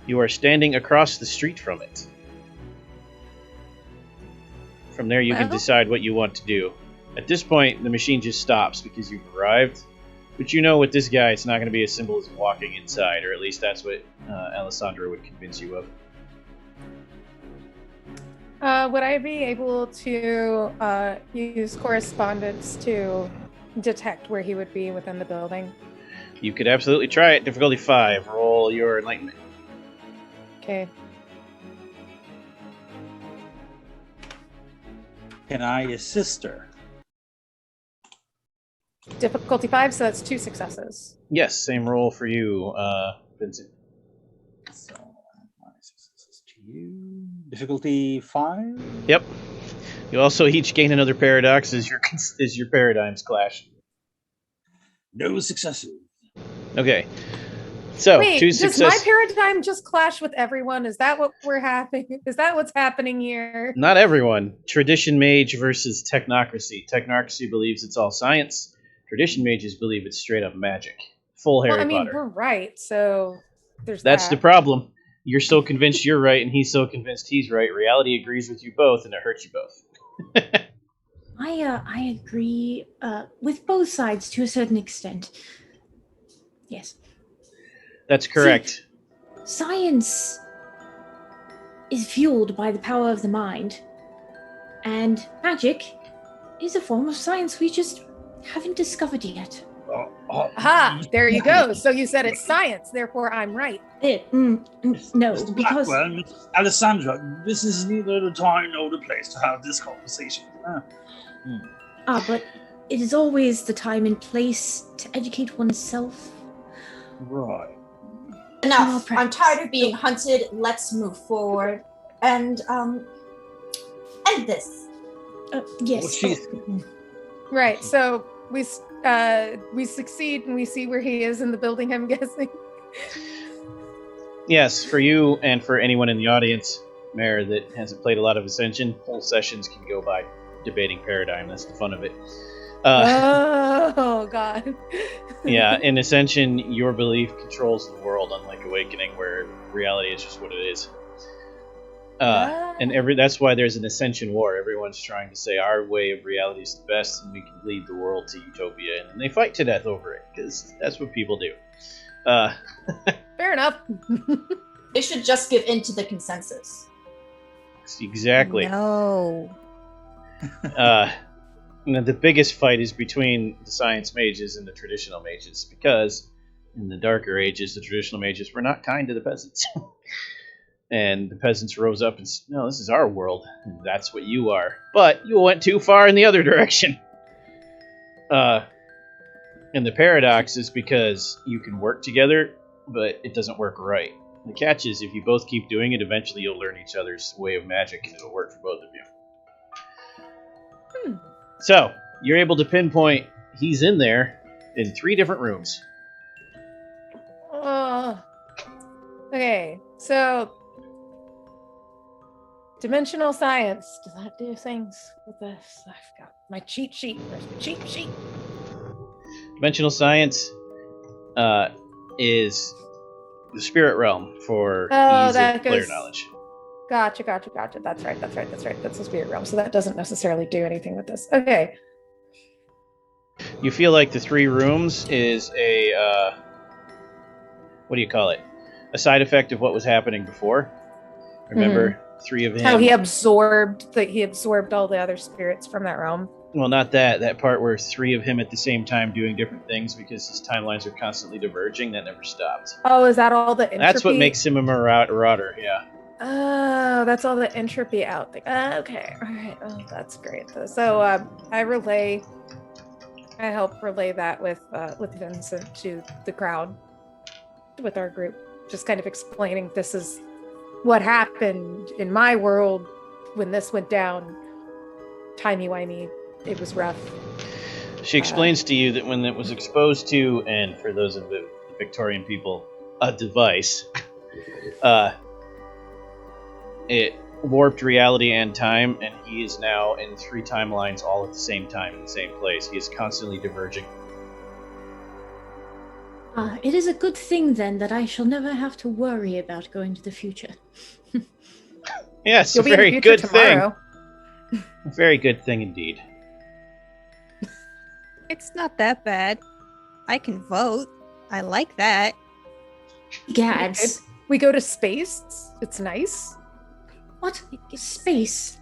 You are standing across the street from it. From there, you can Well? decide what you want to do. At this point, the machine just stops because you've arrived. But you know with this guy, it's not going to be as simple as walking inside, or at least that's what Alessandra would convince you of. Would I be able to use correspondence to detect where he would be within the building? You could absolutely try it. Difficulty 5. Roll your enlightenment. Okay. Can I assist her? Difficulty 5, so that's 2 successes. Yes, same roll for you, Vincent. So, my successes to you. Difficulty 5? Yep. You also each gain another paradox as your paradigms clash. No successes. Okay. So, Wait, 2 does success. my paradigm just clash with everyone? Is that what we're having? Is that what's happening here? Not everyone. Tradition mage versus technocracy. Technocracy believes it's all science. Tradition mages believe it's straight up magic. Full Harry Well, I mean, Potter. we're right, so there's That's that. the problem. You're so convinced you're right, and he's so convinced he's right. Reality agrees with you both, and it hurts you both. I agree with both sides to a certain extent. Yes. That's correct. Science is fueled by the power of the mind, and magic is a form of science we just haven't discovered yet. Aha! There you go. So you said it's science, therefore I'm right. No, Mr. because Blackwell, Miss Alessandra, this is neither the time nor the place to have this conversation. but it is always the time and place to educate oneself. Right. Enough. Well, I'm tired of being hunted. Let's move forward and end this. Yes. Well, she's- Right. So we succeed and we see where he is in the building, I'm guessing. Yes, for you and for anyone in the audience, Mayor, that hasn't played a lot of Ascension, whole sessions can go by debating paradigm. That's the fun of it. Oh, God. Yeah, in Ascension, your belief controls the world, unlike Awakening, where reality is just what it is. And that's why there's an Ascension war. Everyone's trying to say our way of reality is the best, and we can lead the world to utopia, and they fight to death over it because that's what people do. Fair enough. They should just give in to the consensus. Exactly. No. The biggest fight is between the science mages and the traditional mages, because in the darker ages, the traditional mages were not kind to the peasants. And the peasants rose up and said, no, this is our world, and that's what you are. But you went too far in the other direction. And the paradox is because you can work together, but it doesn't work right. The catch is, if you both keep doing it, eventually you'll learn each other's way of magic, and it'll work for both of you. So, you're able to pinpoint he's in there in 3 different rooms. Okay, so dimensional science. Does that do things with this? I forgot my cheat sheet. Where's the cheat sheet? Dimensional science is the spirit realm for ease of player knowledge. Gotcha. That's right. That's the spirit realm. So that doesn't necessarily do anything with this. Okay. You feel like the 3 rooms is a what do you call it? A side effect of what was happening before. Remember, 3 of him. How he absorbed all the other spirits from that realm. Well, not that. That part where 3 of him at the same time doing different things because his timelines are constantly diverging. That never stopped. Oh, is that all the entropy? That's what makes him a marauder, yeah. Oh, that's all the entropy out there. Okay, all right. Oh, that's great. So I help relay that with Vincent to the crowd, with our group, just kind of explaining this is what happened in my world when this went down. Timey-wimey, it was rough. She explains to you that when it was exposed to, and for those of the Victorian people, a device, it warped reality and time, and he is now in 3 timelines all at the same time in the same place. He is constantly diverging. It is a good thing, then, that I shall never have to worry about going to the future. Yes, You'll a be in the very future good tomorrow. thing. A very good thing indeed. It's not that bad. I can vote. I like that. Gads. We go to space. It's nice. What? Space?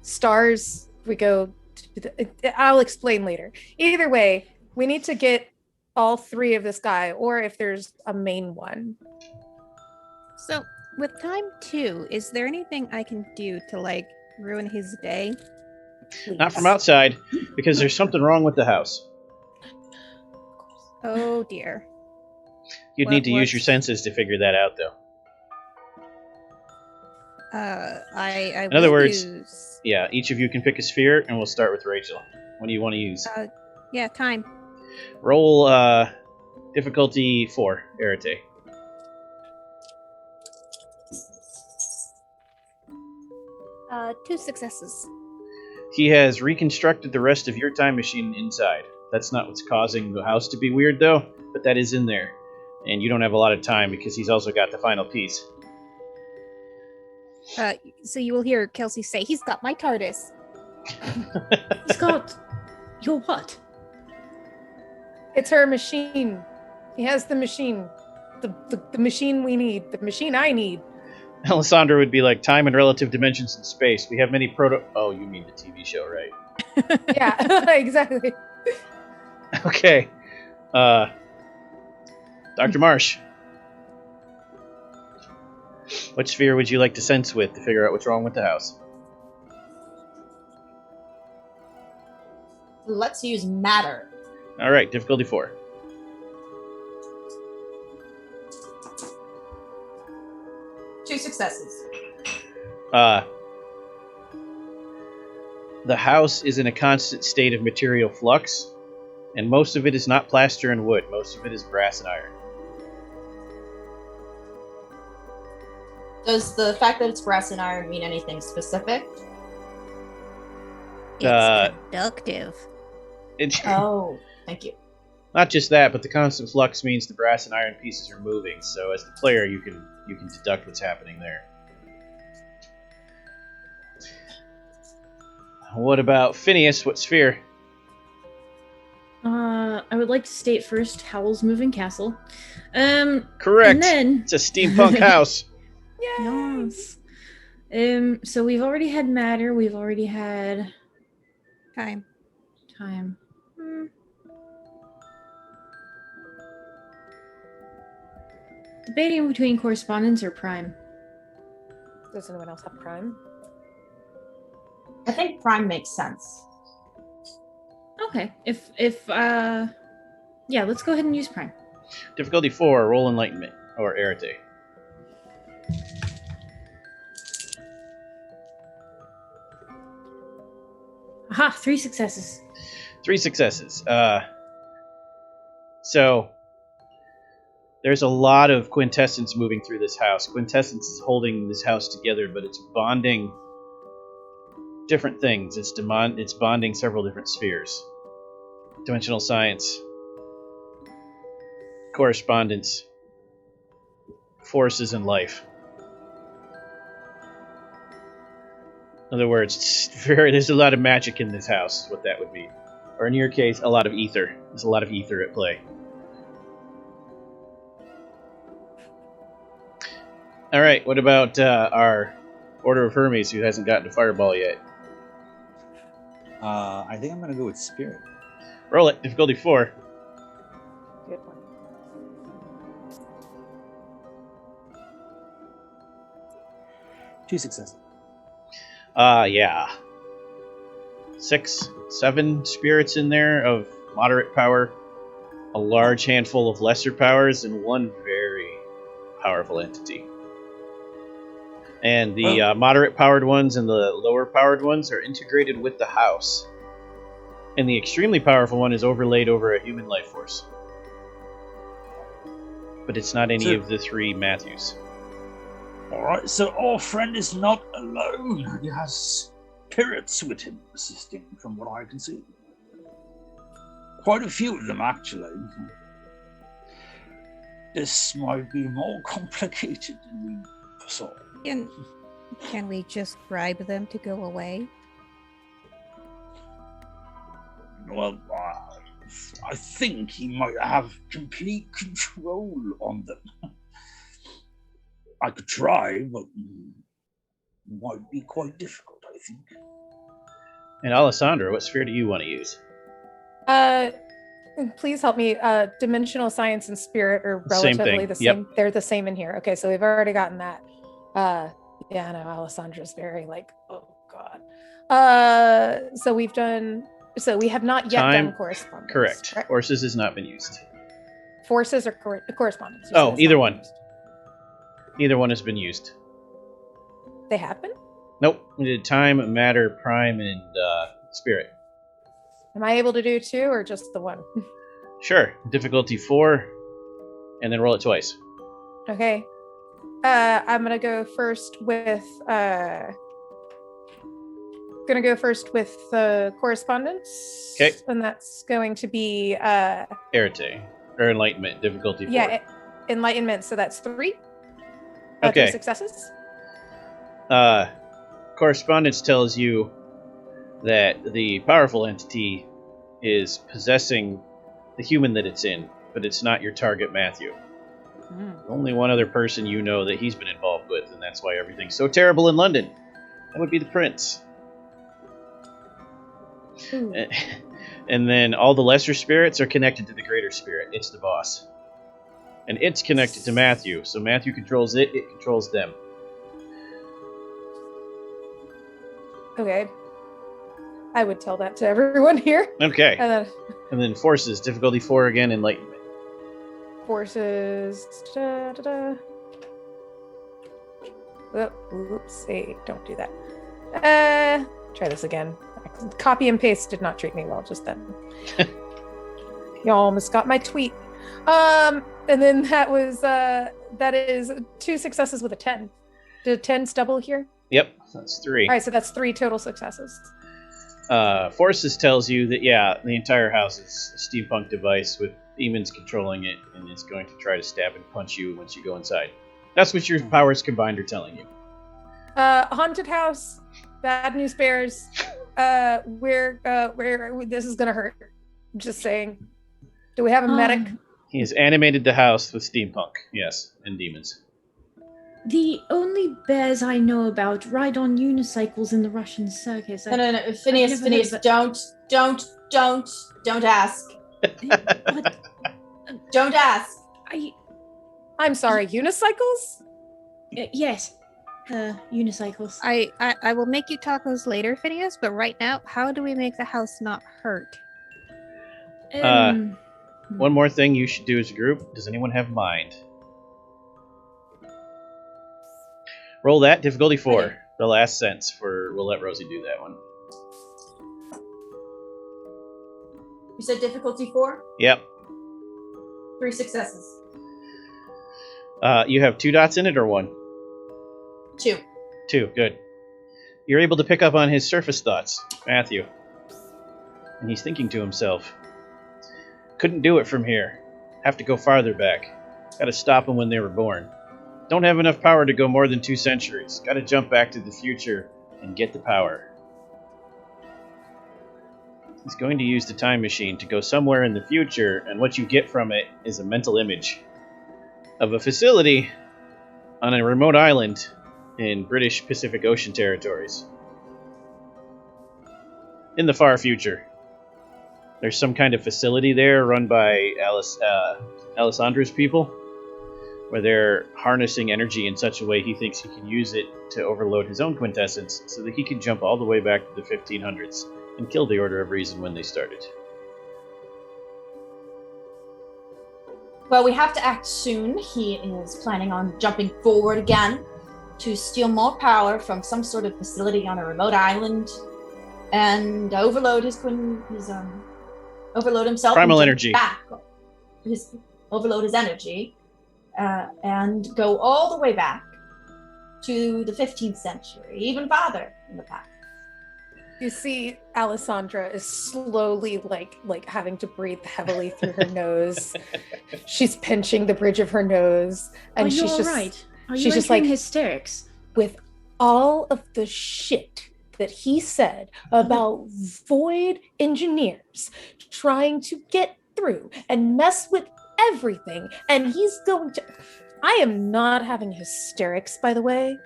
Stars. We go to I'll explain later. Either way, we need to get all 3 of this guy, or if there's a main one. So, with time 2, is there anything I can do to, ruin his day? Not from outside, because there's something wrong with the house. Oh dear. You'd need to use your senses to figure that out, though. I In other will words, use... yeah, each of you can pick a sphere, and we'll start with Rachel. What do you want to use? Yeah, time. Roll difficulty 4, Arete. Two successes. He has reconstructed the rest of your time machine inside. That's not what's causing the house to be weird, though, but that is in there. And you don't have a lot of time because he's also got the final piece. So you will hear Kelsey say, "He's got my TARDIS." He's got your what? It's her machine. He has the machine. The machine we need. The machine I need. Alessandra would be like, time and relative dimensions in space. We have many Oh, you mean the TV show, right? Yeah, exactly. Okay. Dr. Marsh. What sphere would you like to sense with to figure out what's wrong with the house? Let's use matter. All right, difficulty 4. Two successes. The house is in a constant state of material flux, and most of it is not plaster and wood. Most of it is brass and iron. Does the fact that it's brass and iron mean anything specific? It's conductive. Oh, thank you. Not just that, but the constant flux means the brass and iron pieces are moving. So as the player, you can deduct what's happening there. What about Phineas? What sphere? I would like to state first Howl's Moving Castle. Correct. And then It's a steampunk house. yes. So we've already had matter. We've already had Time. Debating between correspondence or prime. Does anyone else have Prime? I think prime makes sense. Okay. If yeah, let's go ahead and use prime. Difficulty 4, roll enlightenment, or Arete. Aha, 3 successes. 3 successes. So there's a lot of quintessence moving through this house. Quintessence is holding this house together, but it's bonding different things. It's bonding several different spheres. Dimensional science, correspondence, forces, and life. In other words, there's a lot of magic in this house, is what that would be. Or in your case, a lot of ether. There's a lot of ether at play. Alright, what about our Order of Hermes, who hasn't gotten to Fireball yet? I think I'm going to go with Spirit. Roll it, difficulty 4. Good one. Two successes. Yeah. 6, 7 spirits in there of moderate power, a large handful of lesser powers, and one very powerful entity. And the moderate powered ones and the lower powered ones are integrated with the house. And the extremely powerful one is overlaid over a human life force. But it's not any of the 3 Matthews. Alright, so our friend is not alone. He has spirits with him assisting, from what I can see. Quite a few of them, actually. This might be more complicated than we foresaw. Can we just bribe them to go away? Well, I think he might have complete control on them. I could try, but it might be quite difficult, I think. And Alessandra, what sphere do you want to use? Please help me. Dimensional science and spirit are Same relatively thing. the same. Yep. They're the same in here. Okay, so we've already gotten that. Yeah, I know Alessandra's very like, oh god. So we have not yet Time- done correspondence. Correct. Forces has not been used. Forces or correspondence? You Oh, said it's either not one. used. Neither one has been used. They have been? Nope. We did time, matter, prime, and spirit. Am I able to do 2 or just the 1? Sure. Difficulty 4, and then roll it twice. Okay. I'm gonna go first with correspondence. Okay. And that's going to be Arete, or enlightenment. Difficulty 4. yeah, enlightenment. So that's 3. Okay. 3 successes. Correspondence tells you that the powerful entity is possessing the human that it's in, but it's not your target, Matthew. Only one other person you know that he's been involved with, and that's why everything's so terrible in London. That would be the prince. Ooh. And then all the lesser spirits are connected to the greater spirit. It's the boss. And it's connected to Matthew, so Matthew controls it, it controls them. Okay. I would tell that to everyone here. Okay. And then And then forces, difficulty 4 again, enlightenment. forces. Oops. Hey, don't do that. Try this again. Copy and paste did not treat me well just then. Y'all almost got my tweet. And then that is 2 successes with a 10. Did 10s double here? Yep, that's 3. All right, so that's 3 total successes. Forces tells you that, yeah, the entire house is a steampunk device with demons controlling it, and it's going to try to stab and punch you once you go inside. That's what your powers combined are telling you. Haunted house, bad news bears. Where this is gonna hurt. Just saying. Do we have a medic? He has animated the house with steampunk, yes, and demons. The only bears I know about ride on unicycles in the Russian circus. No. Phineas, don't ask. But Don't ask. I'm sorry, unicycles? Yes, unicycles. I will make you tacos later, Phineas, but right now, how do we make the house not hurt? One more thing you should do as a group. Does anyone have mind? Roll that, difficulty 4. Okay. The last sense we'll let Rosie do that one. You said difficulty 4? Yep. 3 successes. You have 2 dots in it or 1? 2. 2, good. You're able to pick up on his surface thoughts, Matthew. And he's thinking to himself, couldn't do it from here. Have to go farther back. Gotta stop them when they were born. Don't have enough power to go more than 2 centuries. Gotta jump back to the future and get the power. He's going to use the time machine to go somewhere in the future, and what you get from it is a mental image of a facility on a remote island in British Pacific Ocean territories. In the far future. There's some kind of facility there run by Alessandra's people, where they're harnessing energy in such a way he thinks he can use it to overload his own quintessence so that he can jump all the way back to the 1500s and kill the Order of Reason when they started. Well, we have to act soon. He is planning on jumping forward again to steal more power from some sort of facility on a remote island and overload overload himself. Primal and jump energy. Back. Overload his energy and go all the way back to the 15th century, even farther in the past. You see, Alessandra is slowly like having to breathe heavily through her nose. She's pinching the bridge of her nose, and Are you she's all just right? Are she's you just entering like- hysterics? with all of the shit that he said about void engineers trying to get through and mess with everything, and he's going to. I am not having hysterics, by the way.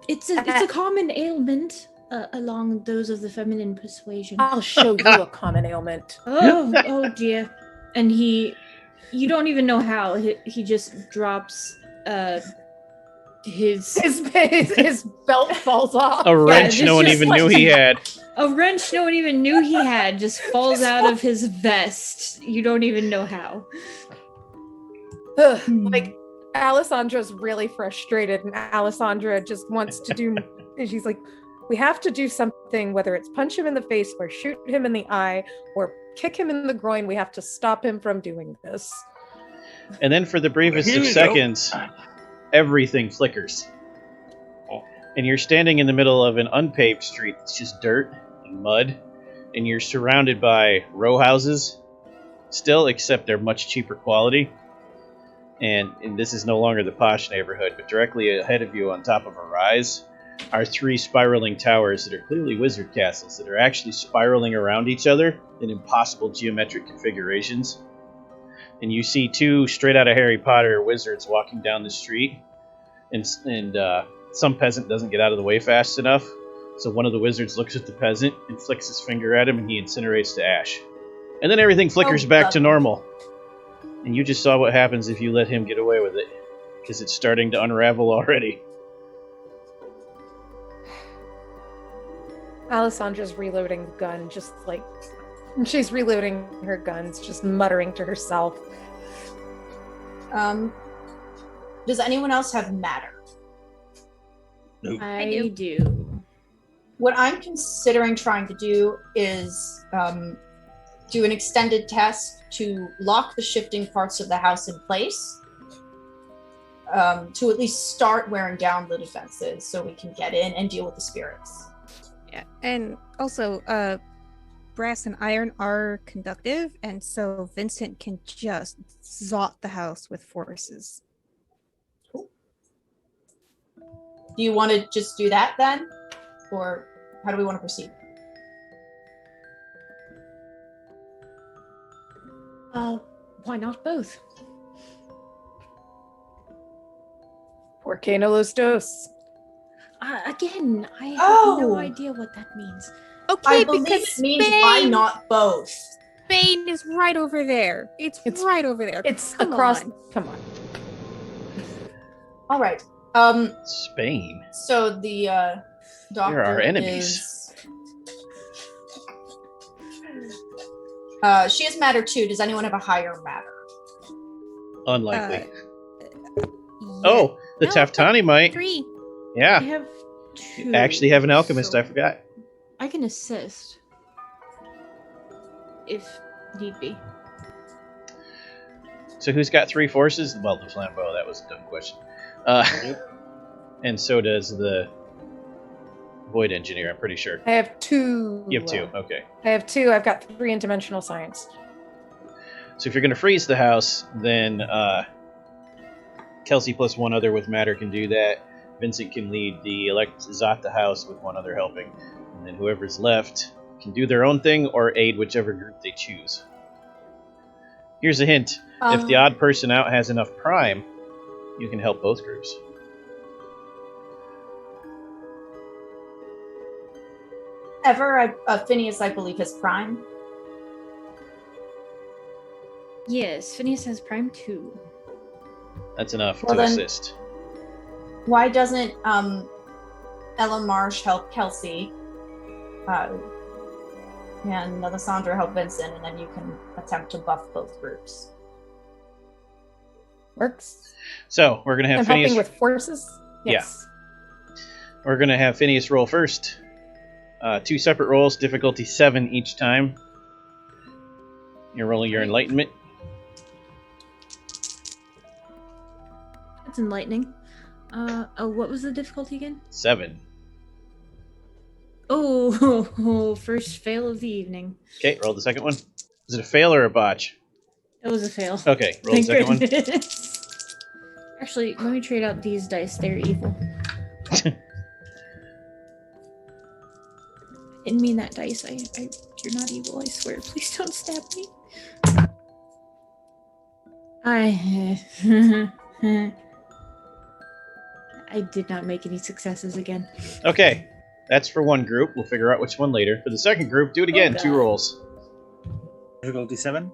It's a common ailment along those of the feminine persuasion. I'll show you a common ailment. Oh dear. And you don't even know how, he just drops his belt falls off. A wrench it's no one just even like- knew he had. A wrench no one even knew he had just falls out of his vest. You don't even know how. Ugh, like Alessandra's really frustrated, and Alessandra just wants to do. And she's like, "We have to do something. Whether it's punch him in the face, or shoot him in the eye, or kick him in the groin. We have to stop him from doing this." And then for the briefest Here of we go. seconds, everything flickers. And you're standing in the middle of an unpaved street. It's just dirt and mud. And you're surrounded by row houses still, except they're much cheaper quality. And this is no longer the posh neighborhood, but directly ahead of you on top of a rise are 3 spiraling towers that are clearly wizard castles that are actually spiraling around each other in impossible geometric configurations. And you see 2 straight out of Harry Potter wizards walking down the street, and some peasant doesn't get out of the way fast enough, so one of the wizards looks at the peasant and flicks his finger at him, and he incinerates to ash. And then everything flickers back to normal. And you just saw what happens if you let him get away with it, because it's starting to unravel already. Alessandra's reloading the gun, just like she's reloading her guns, just muttering to herself. Does anyone else have matter? Nope. I do. What I'm considering trying to do is do an extended test to lock the shifting parts of the house in place, to at least start wearing down the defenses so we can get in and deal with the spirits. Yeah, and also, brass and iron are conductive, and so Vincent can just zot the house with forces. Do you want to just do that then? Or how do we want to proceed? Why not both? Por qué no los dos? Again, I have no Oh. idea what that means. Okay, I believe because it means why not both? Spain is right over there. It's right over there. It's Come across. on. Come on. All right. Spain. So the doctor They're our enemies. She has matter too. Does anyone have a higher matter? Unlikely. Yeah. Oh, the No, Taftani might. 3. I Yeah. have 2. Actually have an alchemist, so I forgot. I can assist. If need be. So who's got 3 forces? Well, the flambeau, that was a dumb question. And so does the Void Engineer, I'm pretty sure. I have 2. You have 2, okay. I have 2. I've got 3 in dimensional science. So if you're going to freeze the house, then Kelsey plus 1 other with matter can do that. Vincent can lead the Zot the house with 1 other helping. And then whoever's left can do their own thing or aid whichever group they choose. Here's a hint. If the odd person out has enough prime, you can help both groups. Phineas, I believe, has prime. Yes, Phineas has prime 2. That's enough Well, to then- assist. Why doesn't Ella Marsh help Kelsey? And Alessandra help Vincent, and then you can attempt to buff both groups. Works. So we're going to have I'm Phineas. helping with forces. Yes. We're going to have Phineas roll first. 2 separate rolls, difficulty 7 each time. You're rolling your enlightenment. That's enlightening. What was the difficulty again? 7. Oh, first fail of the evening. Okay, roll the second one. Is it a fail or a botch? It was a fail. Okay, roll the second one. Goodness. Actually, let me trade out these dice. They're evil. Didn't mean that dice. You're not evil, I swear. Please don't stab me. I did not make any successes again. Okay, that's for one group. We'll figure out which one later. For the second group, do it again. Oh, 2 God. rolls. Difficulty 7.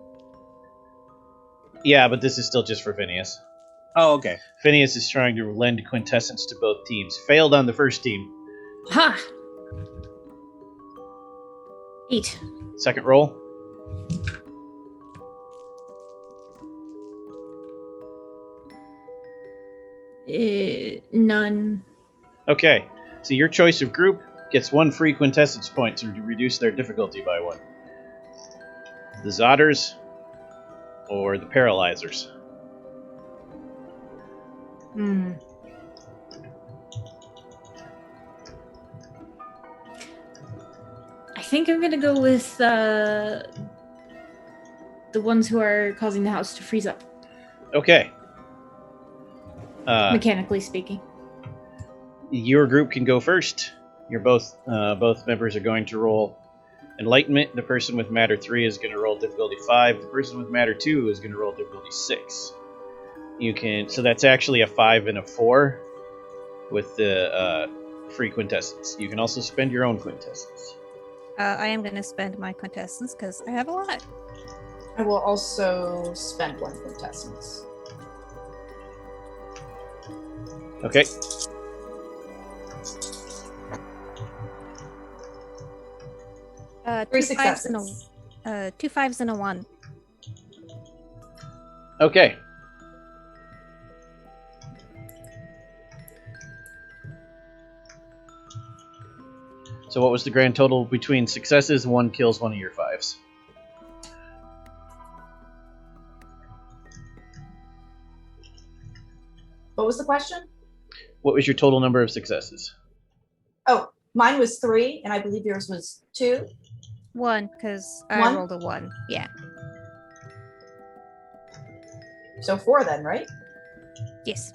Yeah, but this is still just for Phineas. Oh, okay. Phineas is trying to lend quintessence to both teams. Failed on the first team. Ha! 8. Second roll. None. Okay, so your choice of group gets 1 free quintessence point to reduce their difficulty by 1. The Zodders or the Paralyzers? Hmm. I think I'm gonna go with the ones who are causing the house to freeze up, Okay. mechanically speaking. Your group can go first. You're both members are going to roll Enlightenment. The person with Matter 3 is going to roll difficulty 5. The person with Matter 2 is going to roll difficulty 6. You can, so that's actually a 5 and a 4 with the free quintessence. You can also spend your own quintessence. I am going to spend my quintessence because I have a lot. I will also spend 1 quintessence. Okay. Three 2 5s and successes. 2 5s and a 1. Okay. So what was the grand total between successes? 1 kills 1 of your 5s. What was the question? What was your total number of successes? Oh, mine was 3, and I believe yours was 2. 1, because I 1? rolled a 1. Yeah. So 4 then, right? Yes.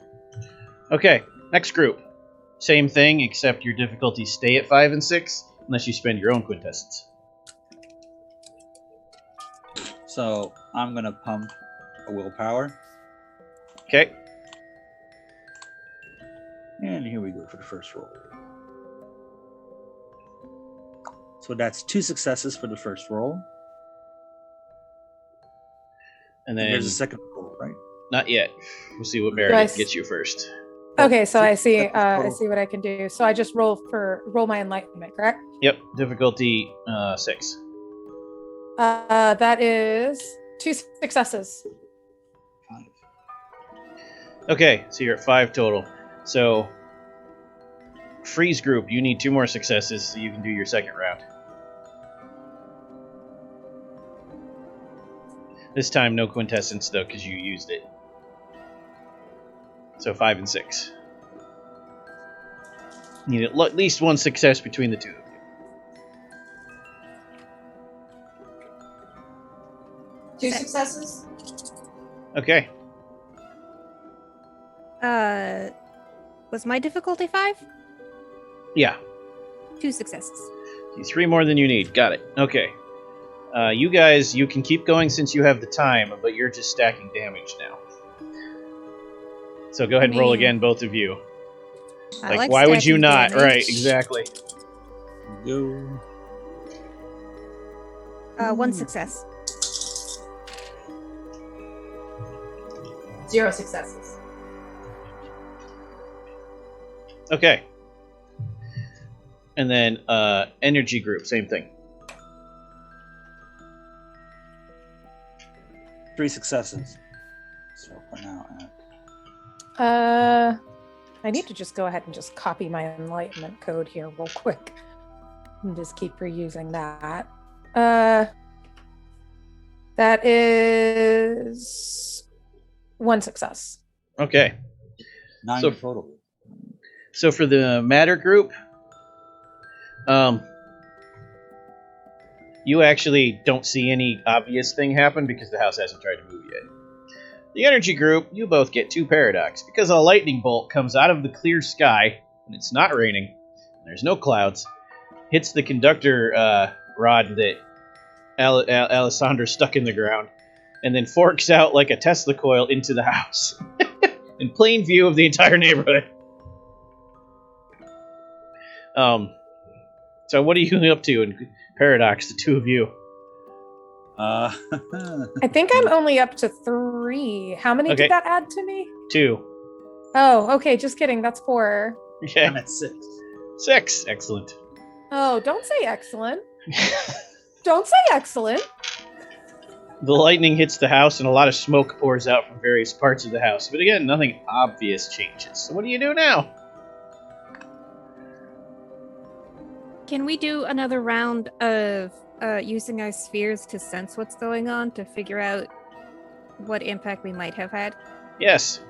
Okay, next group. Same thing, except your difficulties stay at 5 and 6, unless you spend your own quintessence. So I'm gonna pump a willpower, Okay. and here we go for the first roll. So that's 2 successes for the first roll. And And then, there's a second roll, right? not yet. We'll see what I Meredith s- gets you first. Okay, so I see. That's I total. see what I can do. So I just roll my enlightenment, correct? Yep, difficulty 6. That is 2 successes. 5. Okay, so you're at 5 total. So, freeze group, you need 2 more successes so you can do your second round. This time, no quintessence though, because you used it. So 5 and 6. Need at least 1 success between the 2 of you. Two successes? Okay. Was my difficulty 5? Yeah. 2 successes. 3 more than you need. Got it. Okay. You guys, you can keep going since you have the time, but you're just stacking damage now. So go ahead and roll mean, again, both of you. I like why would you stacking not? damage. Right, exactly. Go. 1 success. 0 successes. Okay. And then energy group, same thing. 3 successes. So for now, I need to just go ahead and just copy my enlightenment code here real quick and just keep reusing that. That is 1 success. Okay. 9 So- total. So for the matter group, you actually don't see any obvious thing happen because the house hasn't tried to move yet. The energy group, you both get 2 paradox because a lightning bolt comes out of the clear sky when it's not raining, and there's no clouds, hits the conductor rod that Alessandra stuck in the ground, and then forks out like a Tesla coil into the house in plain view of the entire neighborhood. So what are you up to in Paradox, the 2 of you? I think I'm only up to 3. How many Okay. did that add to me? 2. Oh, okay. Just kidding. That's 4. Okay. I'm at 6. 6. Excellent. Oh, don't say excellent. Don't say excellent. The lightning hits the house and a lot of smoke pours out from various parts of the house. But again, nothing obvious changes. So what do you do now? Can we do another round of using our spheres to sense what's going on to figure out what impact we might have had? Yes.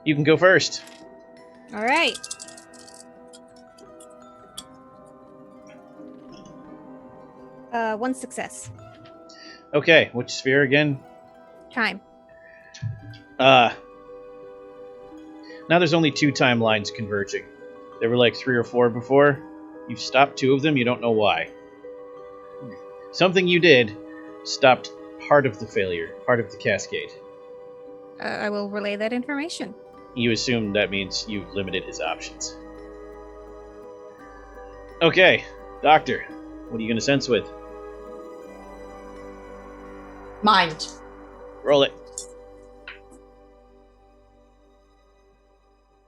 You can go first. All right. One success. Okay, which sphere again? Time. Now there's only 2 timelines converging. There were like 3 or 4 before. You've stopped 2 of them, you don't know why. Something you did stopped part of the failure, part of the cascade. I will relay that information. You assume that means you've limited his options. Okay, Doctor, what are you going to sense with? Mind. Roll it.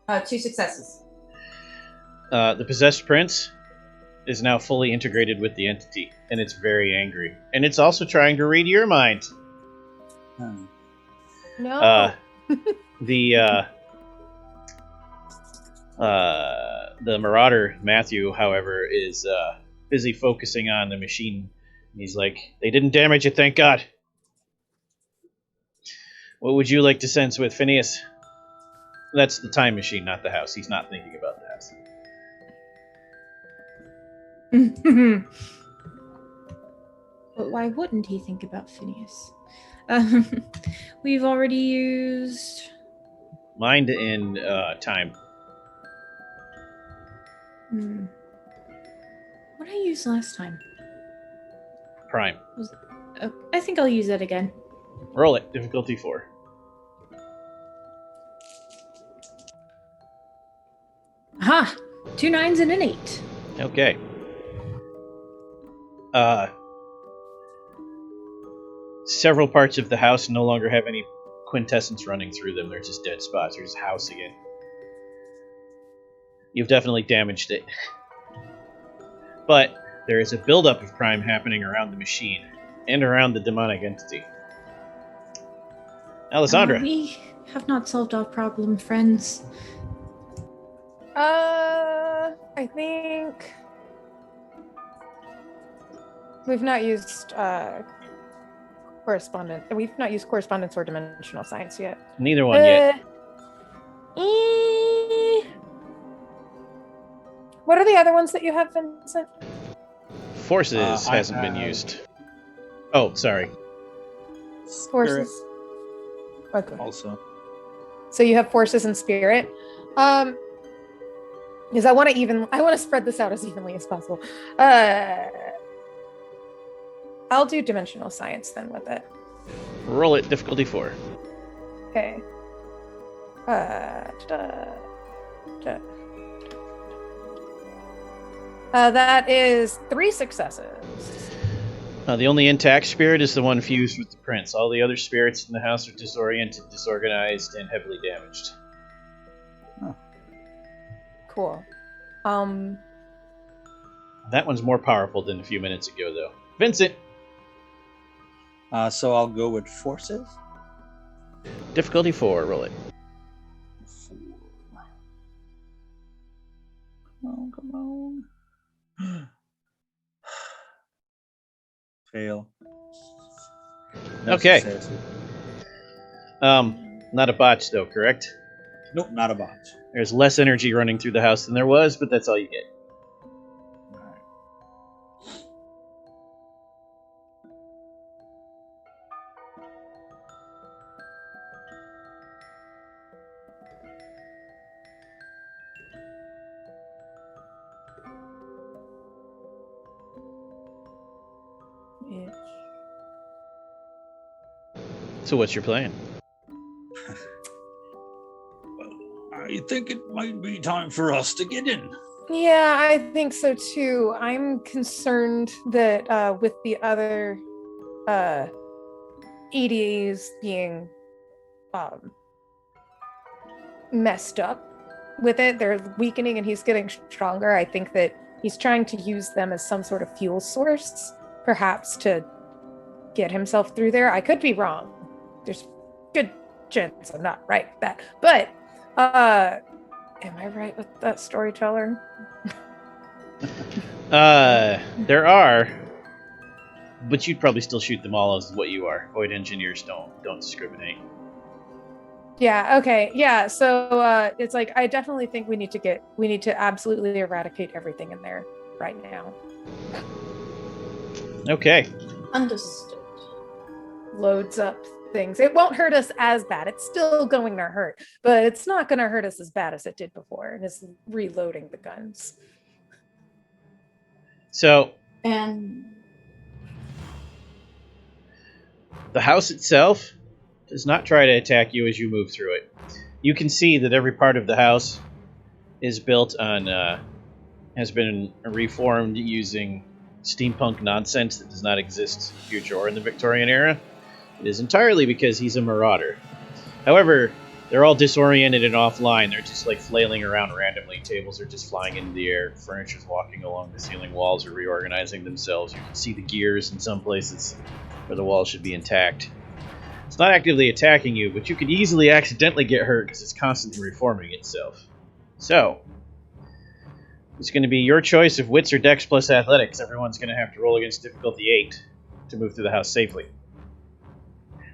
2 successes. The possessed prince is now fully integrated with the entity, and it's very angry. And it's also trying to read your mind. No. The Marauder, Matthew, however, is busy focusing on the machine. He's like, they didn't damage it, thank God. What would you like to sense with Phineas? That's the time machine, not the house. He's not thinking about the house. But why wouldn't he think about Phineas? We've already used... Mind and time. What did I use last time? Prime. I think I'll use that again. Roll it. Difficulty 4. Aha! 2 9s and an 8. Okay. Several parts of the house no longer have any quintessence running through them. They're just dead spots. They're just house again. You've definitely damaged it. But there is a buildup of crime happening around the machine and around the demonic entity. Alessandra. We have not solved our problem, friends. I think we've not used correspondence. We've not used correspondence or dimensional science yet. Neither one yet. What are the other ones that you have, Vincent? Forces hasn't been used. Oh, sorry. Forces. Okay. Also. So you have forces and spirit. Because I want to spread this out as evenly as possible. I'll do dimensional science then with it. Roll it. Difficulty 4. Okay. That is 3 successes. The only intact spirit is the one fused with the prince. All the other spirits in the house are disoriented, disorganized, and heavily damaged. Cool. That one's more powerful than a few minutes ago, though. Vincent! So I'll go with forces. Difficulty 4, roll it. 4. Come on. Fail. No Okay. successes. Not a botch, though, correct? Nope, not a botch. There's less energy running through the house than there was, but that's all you get. So what's your plan? I think it might be time for us to get in. Yeah, I think so too. I'm concerned that with the other EDA's being messed up with it. They're weakening and he's getting stronger. I think that he's trying to use them as some sort of fuel source, perhaps to get himself through there. I could be wrong. There's good chance I'm not right with that. But am I right with that, Storyteller? There are, but you'd probably still shoot them all as what you are. Void engineers don't discriminate. Yeah, okay. Yeah, so it's like I definitely think we need to absolutely eradicate everything in there right now. Okay. Understood. Loads up things. It won't hurt us as bad. It's still going to hurt, but it's not going to hurt us as bad as it did before. And it's reloading the guns. So, And the house itself does not try to attack you as you move through it. You can see that every part of the house is built on, has been reformed using steampunk nonsense that does not exist in the future or in the Victorian era. It is entirely because he's a marauder. However, they're all disoriented and offline. They're just like flailing around randomly. Tables are just flying into the air. Furniture's walking along the ceiling. Walls are reorganizing themselves. You can see the gears in some places where the walls should be intact. It's not actively attacking you, but you could easily accidentally get hurt because it's constantly reforming itself. So, it's going to be your choice of wits or dex plus athletics. Everyone's going to have to roll against difficulty 8 to move through the house safely.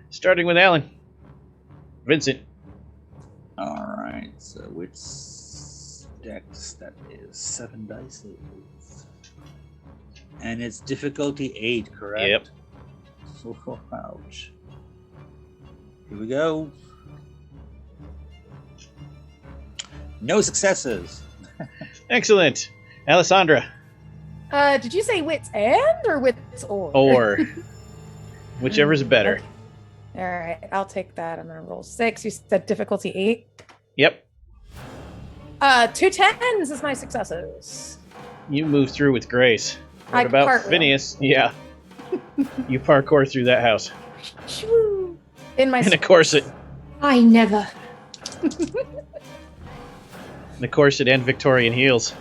Starting with Alan. Vincent. Alright, so which dex? That is 7 dice. And it's difficulty 8, correct? Yep. Oh, ouch. Here we go. No successes. Excellent. Alessandra. Did you say wits and or wits or? Or. Whichever's better. Okay. All right, I'll take that. I'm gonna roll 6. You said difficulty 8. Yep. 2 10s is my successes. You move through with grace. What I about cartwheel. Phineas? Yeah. You parkour through that house. Shoo. In my In a corset. I never. In a corset and Victorian heels.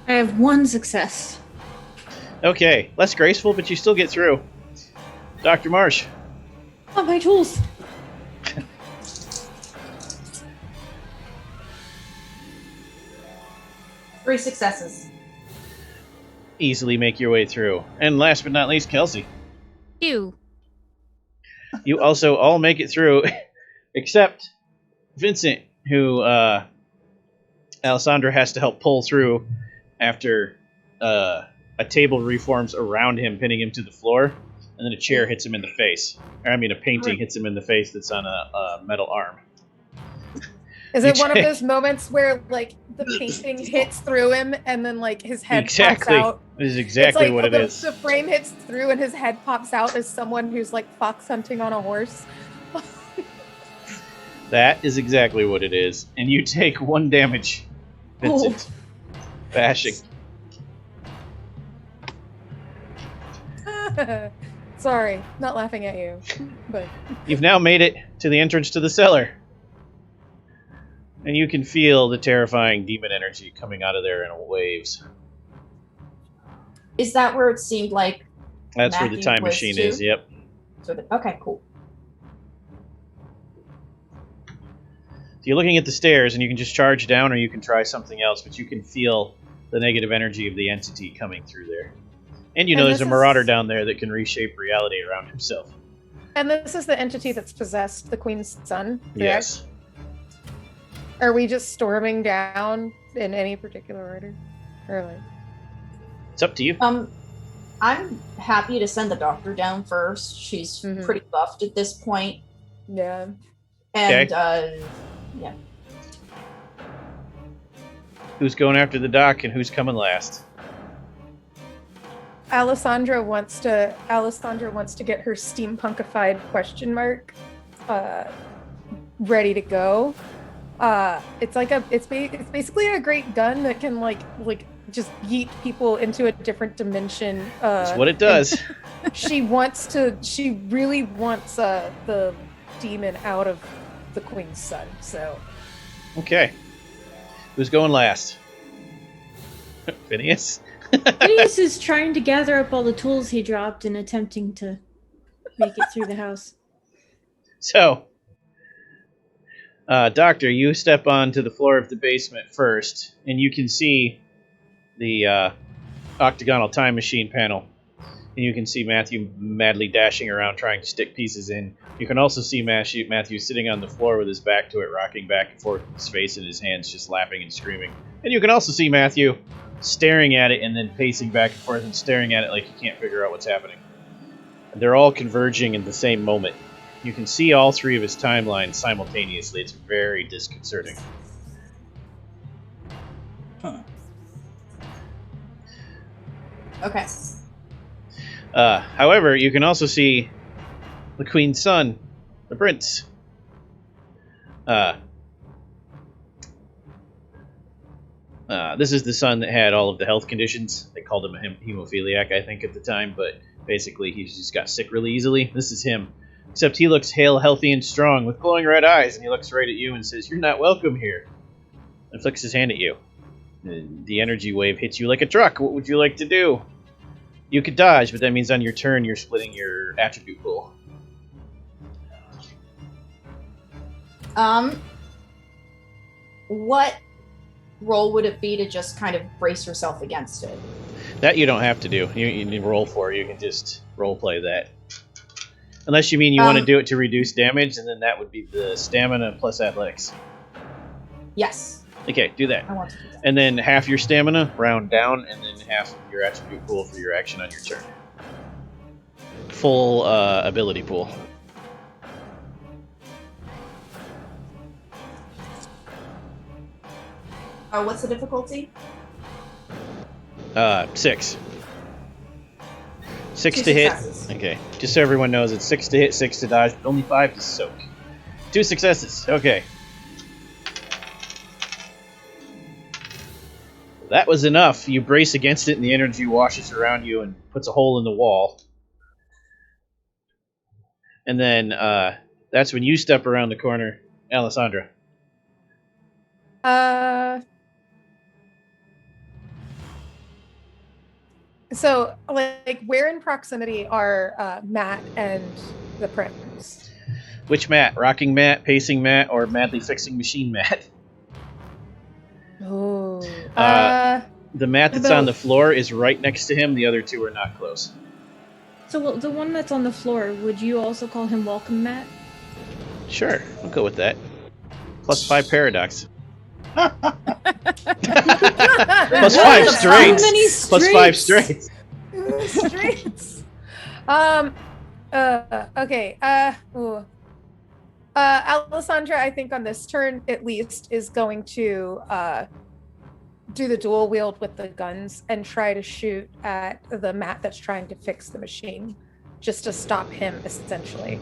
I have 1 success. Okay, less graceful, but you still get through. Dr. Marsh. Oh, my tools. Three successes. Easily make your way through. And last but not least, Kelsey. You. You also all make it through, except Vincent, who Alessandra has to help pull through after a table reforms around him, pinning him to the floor, and then a chair hits him in the face. Or, I mean, a painting hits him in the face that's on a metal arm. Is it one of those moments where, like, the painting hits through him and then, like, his head pops out? This is exactly it's like what it is. The frame hits through and his head pops out as someone who's, like, fox hunting on a horse. That is exactly what it is. And you take 1 damage, Vincent. Bashing. Sorry, not laughing at you. But You've now made it to the entrance to the cellar. And you can feel the terrifying demon energy coming out of there in waves. Is that where it seemed like That's where the Mackie time was machine too? is, yep. Okay, cool. So you're looking at the stairs, and you can just charge down, or you can try something else, but you can feel the negative energy of the entity coming through there. And you know And there's a this marauder is- down there that can reshape reality around himself. and this is the entity that's possessed the Queen's son, correct? Yes. Are we just storming down in any particular order? Or like, It's up to you. I'm happy to send the doctor down first. She's Mhm. pretty buffed at this point. yeah. And yeah. Who's going after the doc and who's coming last? Alessandra wants to get her steampunkified question mark ready to go. It's basically a great gun that can like just yeet people into a different dimension. That's what it does. She really wants the demon out of the queen's son. So. Okay. Who's going last? Phineas? Phineas is trying to gather up all the tools he dropped and attempting to make it through the house. So, Doctor, you step onto the floor of the basement first, and you can see the octagonal time machine panel. And you can see Matthew madly dashing around trying to stick pieces in. You can also see Matthew sitting on the floor with his back to it, rocking back and forth with his face in his hands, just laughing and screaming. And you can also see Matthew staring at it and then pacing back and forth and staring at it like he can't figure out what's happening. And they're all converging in the same moment. You can see all three of his timelines simultaneously. It's very disconcerting. Huh. Okay. However, you can also see the Queen's son, the Prince. This is the son that had all of the health conditions. They called him a hemophiliac, I think, at the time, but basically he just got sick really easily. This is him. Except he looks hale, healthy, and strong, with glowing red eyes, and he looks right at you and says, "You're not welcome here." And flicks his hand at you. And the energy wave hits you like a truck. What would you like to do? You could dodge, but that means on your turn you're splitting your attribute pool. What role would it be to just kind of brace yourself against it? That you don't have to do. You need roll for. You can just role play that. Unless you mean you want to do it to reduce damage, and then that would be the stamina plus athletics. Yes. Okay, do that. I want to do that. And then half your stamina, round down, and then half your attribute pool for your action on your turn. Full ability pool. What's the difficulty? 6. 6 2 to successes. hit. Okay, just so everyone knows, it's 6 to hit, 6 to dodge, but only 5 to soak. 2 successes. Okay. That was enough. You brace against it, and the energy washes around you and puts a hole in the wall. And then that's when you step around the corner, Alessandra. So, like, where in proximity are Matt and the Prince? Which Matt? Rocking Matt, pacing Matt, or madly fixing machine Matt? Oh. The Matt that's on the floor is right next to him. The other two are not close. So the one that's on the floor, would you also call him Welcome Matt? Sure, I'll go with that. Plus 5 paradox. Plus 5 straights. many Plus 5 straights. Straights. Okay. Alessandra, I think on this turn at least, is going to do the dual wield with the guns and try to shoot at the Matt that's trying to fix the machine, just to stop him, essentially.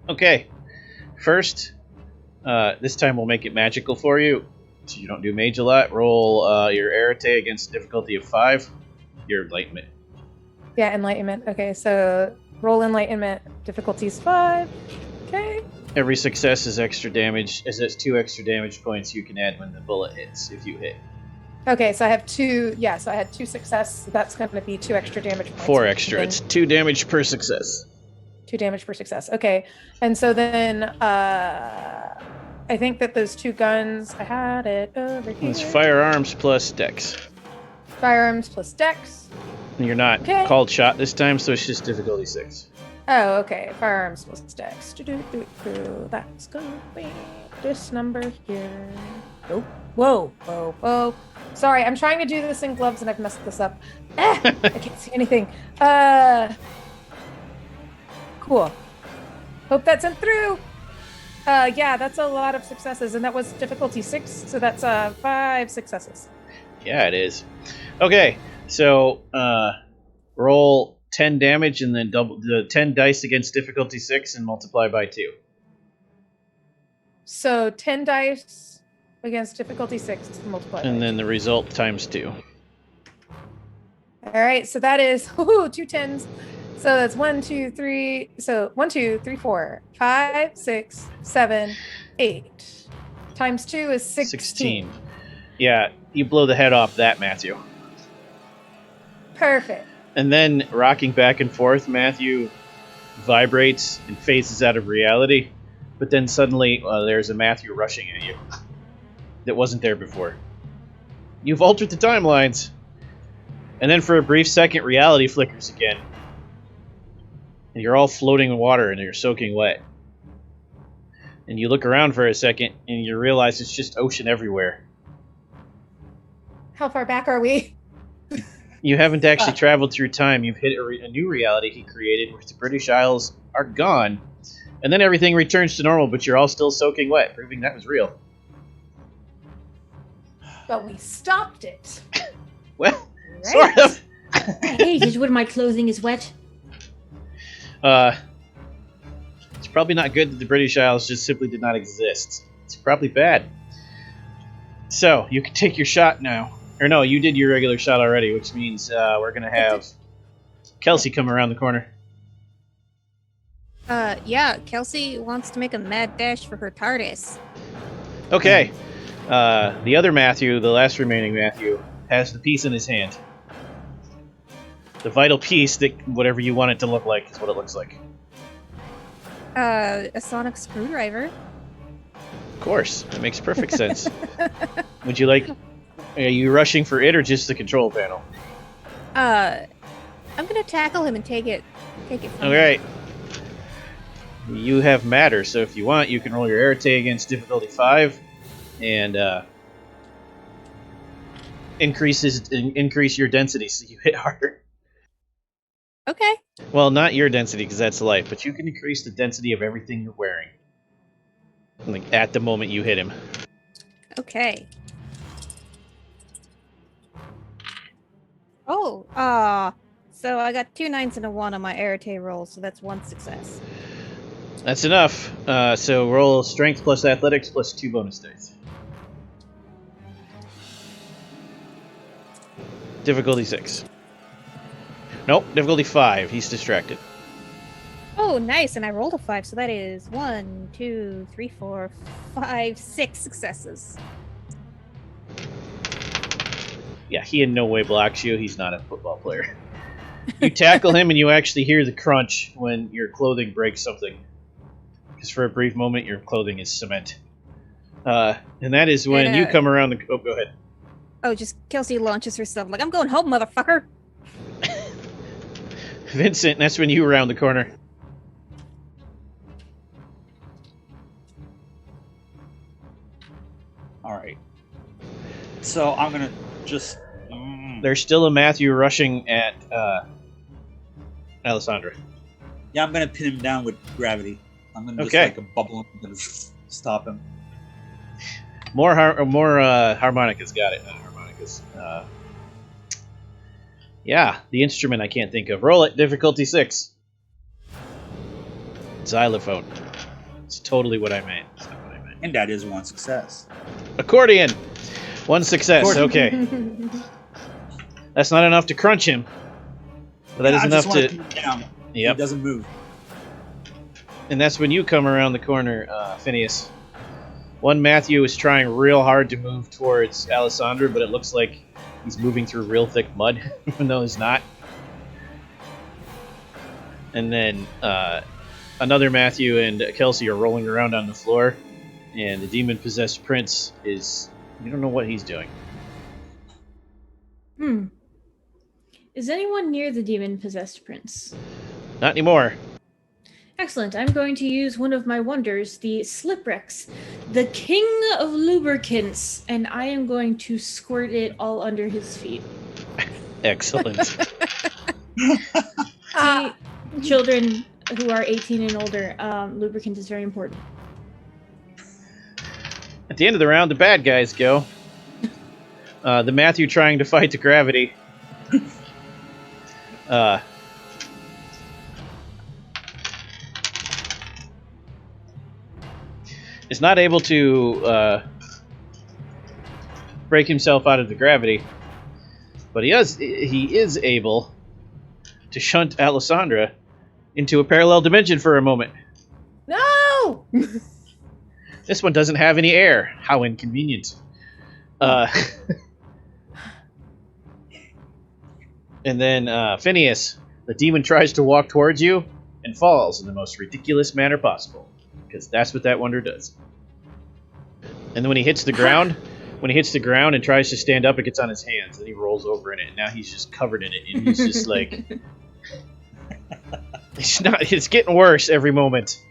Okay. First, this time we'll make it magical for you. So you don't do mage a lot. Roll your arete against difficulty of 5. Your enlightenment. Yeah, enlightenment. Okay, so roll enlightenment. Difficulty's 5. Okay. Every success is extra damage. As that's 2 extra damage points you can add when the bullet hits, if you hit. Okay, so I have 2. Yeah, so I had 2 success. So that's going to be 2 extra damage points. 4 extra. It's 2 damage per success. 2 damage per success. Okay, and so then I think that those 2 guns, I had it over here. It's firearms plus dex. Firearms plus dex. And you're not called shot this time, so it's just difficulty 6. Oh, okay. Firearms plus dex. That's going to be this number here. Oh, whoa. Sorry, I'm trying to do this in gloves and I've messed this up. I can't see anything. Cool. Hope that sent through. Yeah, that's a lot of successes, and that was difficulty 6, so that's 5 successes. Yeah, it is. Okay, so roll 10 damage and then double the 10 dice against difficulty 6 and multiply by 2. So 10 dice against difficulty 6 multiplied. And then the result times 2. All right, so that is 2 10s. So that's 1, 2, 3. So 1, 2, 3, 4, 5, 6, 7, 8. Times 2 is 16. Yeah, you blow the head off that, Matthew. Perfect. And then, rocking back and forth, Matthew vibrates and phases out of reality. But then suddenly, there's a Matthew rushing at you that wasn't there before. You've altered the timelines. And then for a brief second, reality flickers again. And you're all floating in water and you're soaking wet. And you look around for a second and you realize it's just ocean everywhere. How far back are we? You haven't actually traveled through time. You've hit a new reality he created where the British Isles are gone. And then everything returns to normal, but you're all still soaking wet, proving that was real. But we stopped it. Well, Right. sort of. I hate it when my clothing is wet. It's probably not good that the British Isles just simply did not exist. It's probably bad. So, you can take your shot now. Or no, you did your regular shot already, which means we're going to have Kelsey come around the corner. Yeah, Kelsey wants to make a mad dash for her TARDIS. Okay. The other Matthew, the last remaining Matthew, has the piece in his hand. The vital piece that whatever you want it to look like is what it looks like. A sonic screwdriver. Of course. That makes perfect sense. Would you like... Are you rushing for it or just the control panel? I'm gonna tackle him and take it from him. Alright. You have matter, so if you want, you can roll your Arete against difficulty 5 and increase your density so you hit harder. Okay. Well, not your density because that's light, but you can increase the density of everything you're wearing. Like at the moment you hit him. Okay. Oh, so I got 2 9s and a 1 on my Arete roll, so that's 1 success. That's enough. So roll strength plus athletics plus 2 bonus dice. Difficulty 6. Nope, difficulty 5. He's distracted. Oh, nice, and I rolled a 5, so that is 1, 2, 3, 4, 5, 6 successes. Yeah, he in no way blocks you. He's not a football player. You tackle him and you actually hear the crunch when your clothing breaks something. Because for a brief moment, your clothing is cement. And that is when you come around the... Oh, go ahead. Oh, just Kelsey launches herself like, I'm going home, motherfucker! Vincent, that's when you round the corner. Alright. So I'm gonna just... There's still a Matthew rushing at Alessandra. Yeah, I'm gonna pin him down with gravity. I'm gonna just like a bubble him and stop him. More harmonicas, got it. Not harmonicas. Yeah, the instrument I can't think of. Roll it, difficulty 6. Xylophone. It's totally what I meant. It's not what I meant. And that is 1 success. Accordion! 1 success, okay. That's not enough to crunch him. But that is enough to... Pin him down. Yep. He doesn't move. And that's when you come around the corner, Phineas. One Matthew is trying real hard to move towards Alessandra, but it looks like he's moving through real thick mud, even though he's not. And then another Matthew and Kelsey are rolling around on the floor, and the demon-possessed prince is... You don't know what he's doing. Is anyone near the demon-possessed prince? Not anymore. Excellent. I'm going to use one of my wonders, the Sliprex, the king of lubricants, and I am going to squirt it all under his feet. Excellent. See, children who are 18 and older, lubricant is very important. At the end of the round, the bad guys go. The Matthew trying to fight the gravity. Is not able to break himself out of the gravity. But he is able to shunt Alessandra into a parallel dimension for a moment. No! This one doesn't have any air. How inconvenient. And then Phineas, the demon tries to walk towards you and falls in the most ridiculous manner possible, because that's what that wonder does. And then when he hits the ground, and tries to stand up, it gets on his hands, and he rolls over in it. And now he's just covered in it, and he's just like, it's getting worse every moment.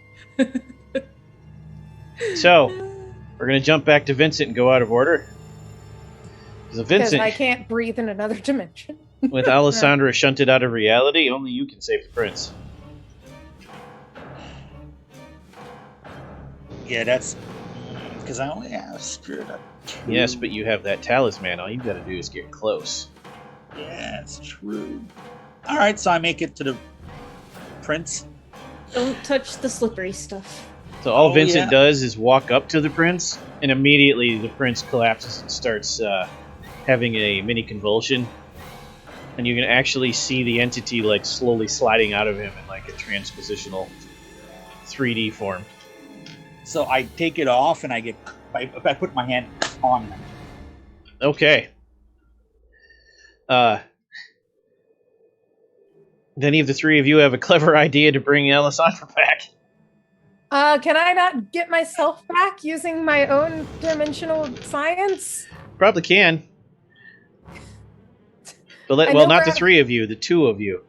So we're gonna jump back to Vincent and go out of order. Because I can't breathe in another dimension. With Alessandra shunted out of reality, only you can save the prince. Yeah, that's because I only have spirit of 2. Yes, but you have that talisman. All you've got to do is get close. Yeah, that's true. All right, so I make it to the prince. Don't touch the slippery stuff. So all Vincent does is walk up to the prince, and immediately the prince collapses and starts having a mini convulsion. And you can actually see the entity like slowly sliding out of him in like a transpositional 3D form. So I take it off and I put my hand on him. Okay. Then any of the three of you have a clever idea to bring Alessandra back? Can I not get myself back using my own dimensional science? Probably can. But not the three of you, the two of you.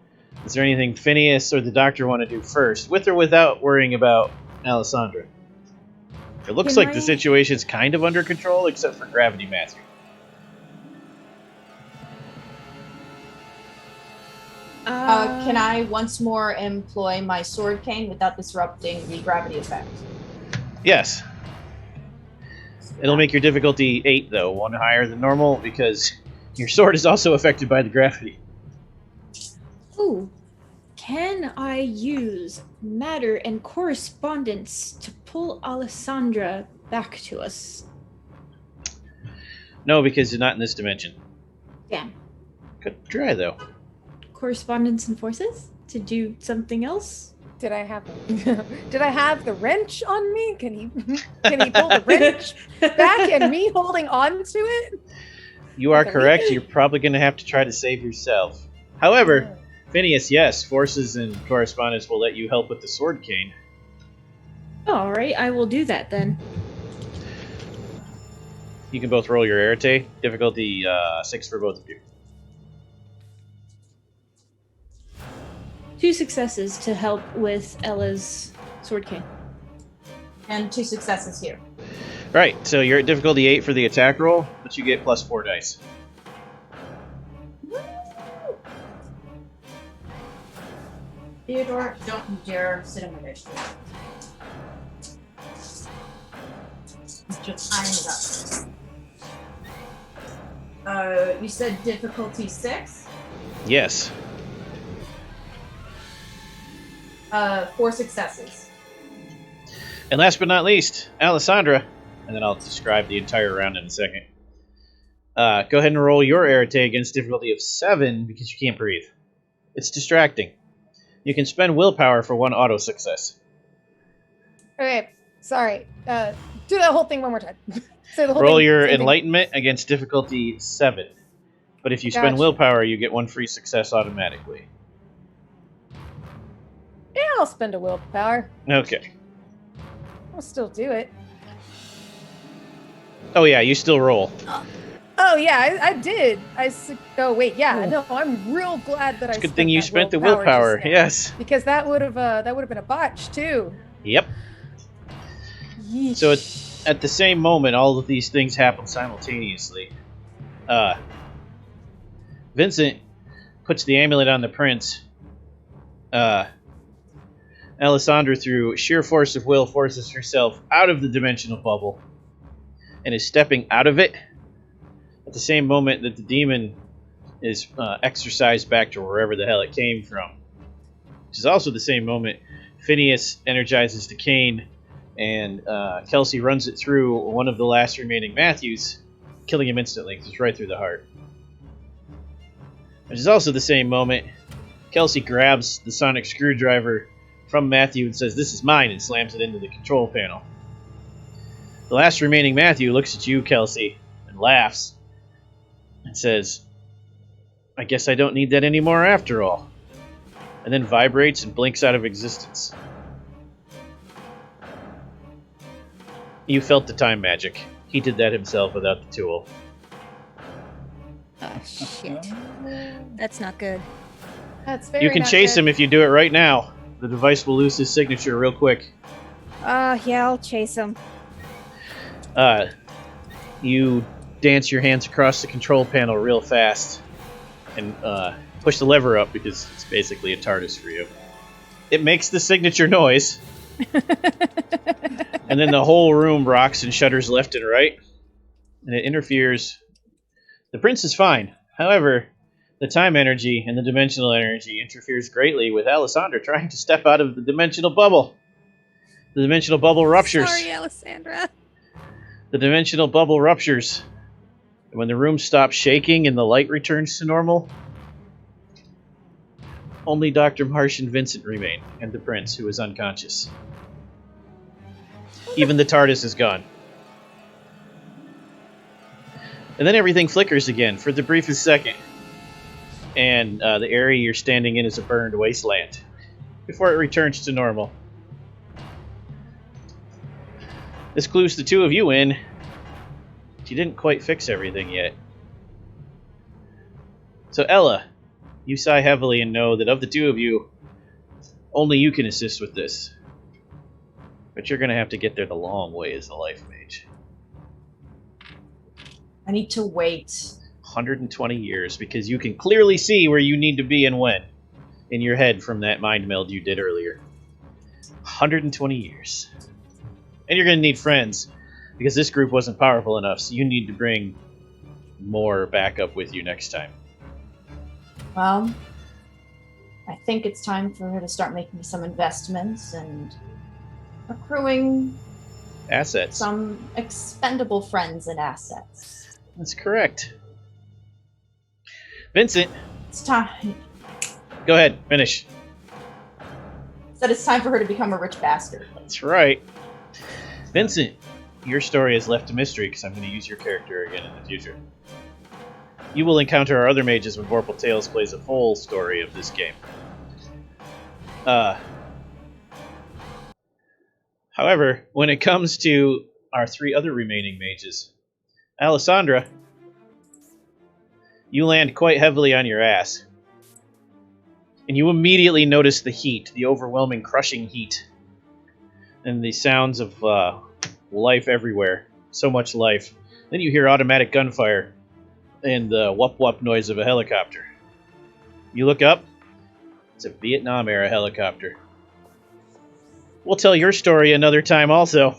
Is there anything Phineas or the doctor want to do first, with or without worrying about Alessandra? It looks like the situation's kind of under control, except for gravity mastery. Can I once more employ my sword cane without disrupting the gravity effect? Yes. It'll make your difficulty 8, though, 1 higher than normal, because your sword is also affected by the gravity. Ooh. Can I use matter and correspondence to pull Alessandra back to us? No, because you're not in this dimension. Damn. Good try, though. Correspondence and forces? To do something else? Did I have the wrench on me? Can he pull the wrench back and me holding on to it? You are correct. You're probably going to have to try to save yourself. However, Phineas, yes, forces and correspondence will let you help with the sword cane. Alright, I will do that then. You can both roll your arete. Difficulty 6 for both of you. 2 successes to help with Ella's sword cane. And 2 successes here. Right, so you're at difficulty 8 for the attack roll, but you get plus 4 dice. Theodore, don't you dare sit on my dice. Just tying it up. You said difficulty 6? Yes. 4 successes. And last but not least, Alessandra. And then I'll describe the entire round in a second. Go ahead and roll your arete against difficulty of 7 because you can't breathe. It's distracting. You can spend willpower for 1 auto success. Okay, sorry. Do that whole thing one more time. Say the whole Roll thing, your same thing. enlightenment against difficulty 7. But if you spend Gotcha. willpower, you get 1 free success automatically. Yeah, I'll spend a willpower. Okay. I'll still do it. Oh yeah, you still roll. Oh yeah, I did. Oh wait, yeah. No, I'm real glad that I. Good thing you that spent the willpower. just now. Yes. Because that would have been a botch too. Yep. Yeesh. So at the same moment, all of these things happen simultaneously. Vincent puts the amulet on the prince. Alessandra, through sheer force of will, forces herself out of the dimensional bubble and is stepping out of it at the same moment that the demon is exorcised back to wherever the hell it came from. Which is also the same moment Phineas energizes the cane and Kelsey runs it through one of the last remaining Matthews, killing him instantly because it's right through the heart. Which is also the same moment Kelsey grabs the sonic screwdriver from Matthew and says, "This is mine," and slams it into the control panel. The last remaining Matthew looks at you, Kelsey, and laughs and says, "I guess I don't need that anymore after all," and then vibrates and blinks out of existence. You felt the time magic. He did that himself without the tool. Oh, shit. That's not good. That's very You can not chase good. him if you do it right now. The device will lose his signature real quick. Yeah, I'll chase him. You dance your hands across the control panel real fast and push the lever up because it's basically a TARDIS for you. It makes the signature noise, and then the whole room rocks and shudders left and right, and it interferes. The prince is fine. However, the time energy and the dimensional energy interferes greatly with Alessandra trying to step out of the dimensional bubble. The dimensional bubble ruptures. Sorry, Alessandra. The dimensional bubble ruptures. And when the room stops shaking and the light returns to normal, only Dr. Marsh and Vincent remain, and the prince, who is unconscious. Even the TARDIS is gone. And then everything flickers again for the briefest second. And the area you're standing in is a burned wasteland before it returns to normal. This clues the two of you in. But you didn't quite fix everything yet. So Ella, you sigh heavily and know that of the two of you, only you can assist with this. But you're going to have to get there the long way as the life mage. I need to wait. 120 years, because you can clearly see where you need to be and when in your head from that mind meld you did earlier. 120 years. And you're going to need friends, because this group wasn't powerful enough, so you need to bring more backup with you next time. Well, I think it's time for her to start making some investments and accruing Assets. some expendable friends and assets. That's correct. Vincent, It's time. go ahead, finish. Said it's time for her to become a rich bastard. That's right. Vincent, your story is left a mystery because I'm going to use your character again in the future. You will encounter our other mages when Vorpal Tales plays a full story of this game. However, when it comes to our three other remaining mages, Alessandra, you land quite heavily on your ass. And you immediately notice the heat, the overwhelming, crushing heat, and the sounds of life everywhere. So much life. Then you hear automatic gunfire and the whoop-whoop noise of a helicopter. You look up. It's a Vietnam-era helicopter. We'll tell your story another time also.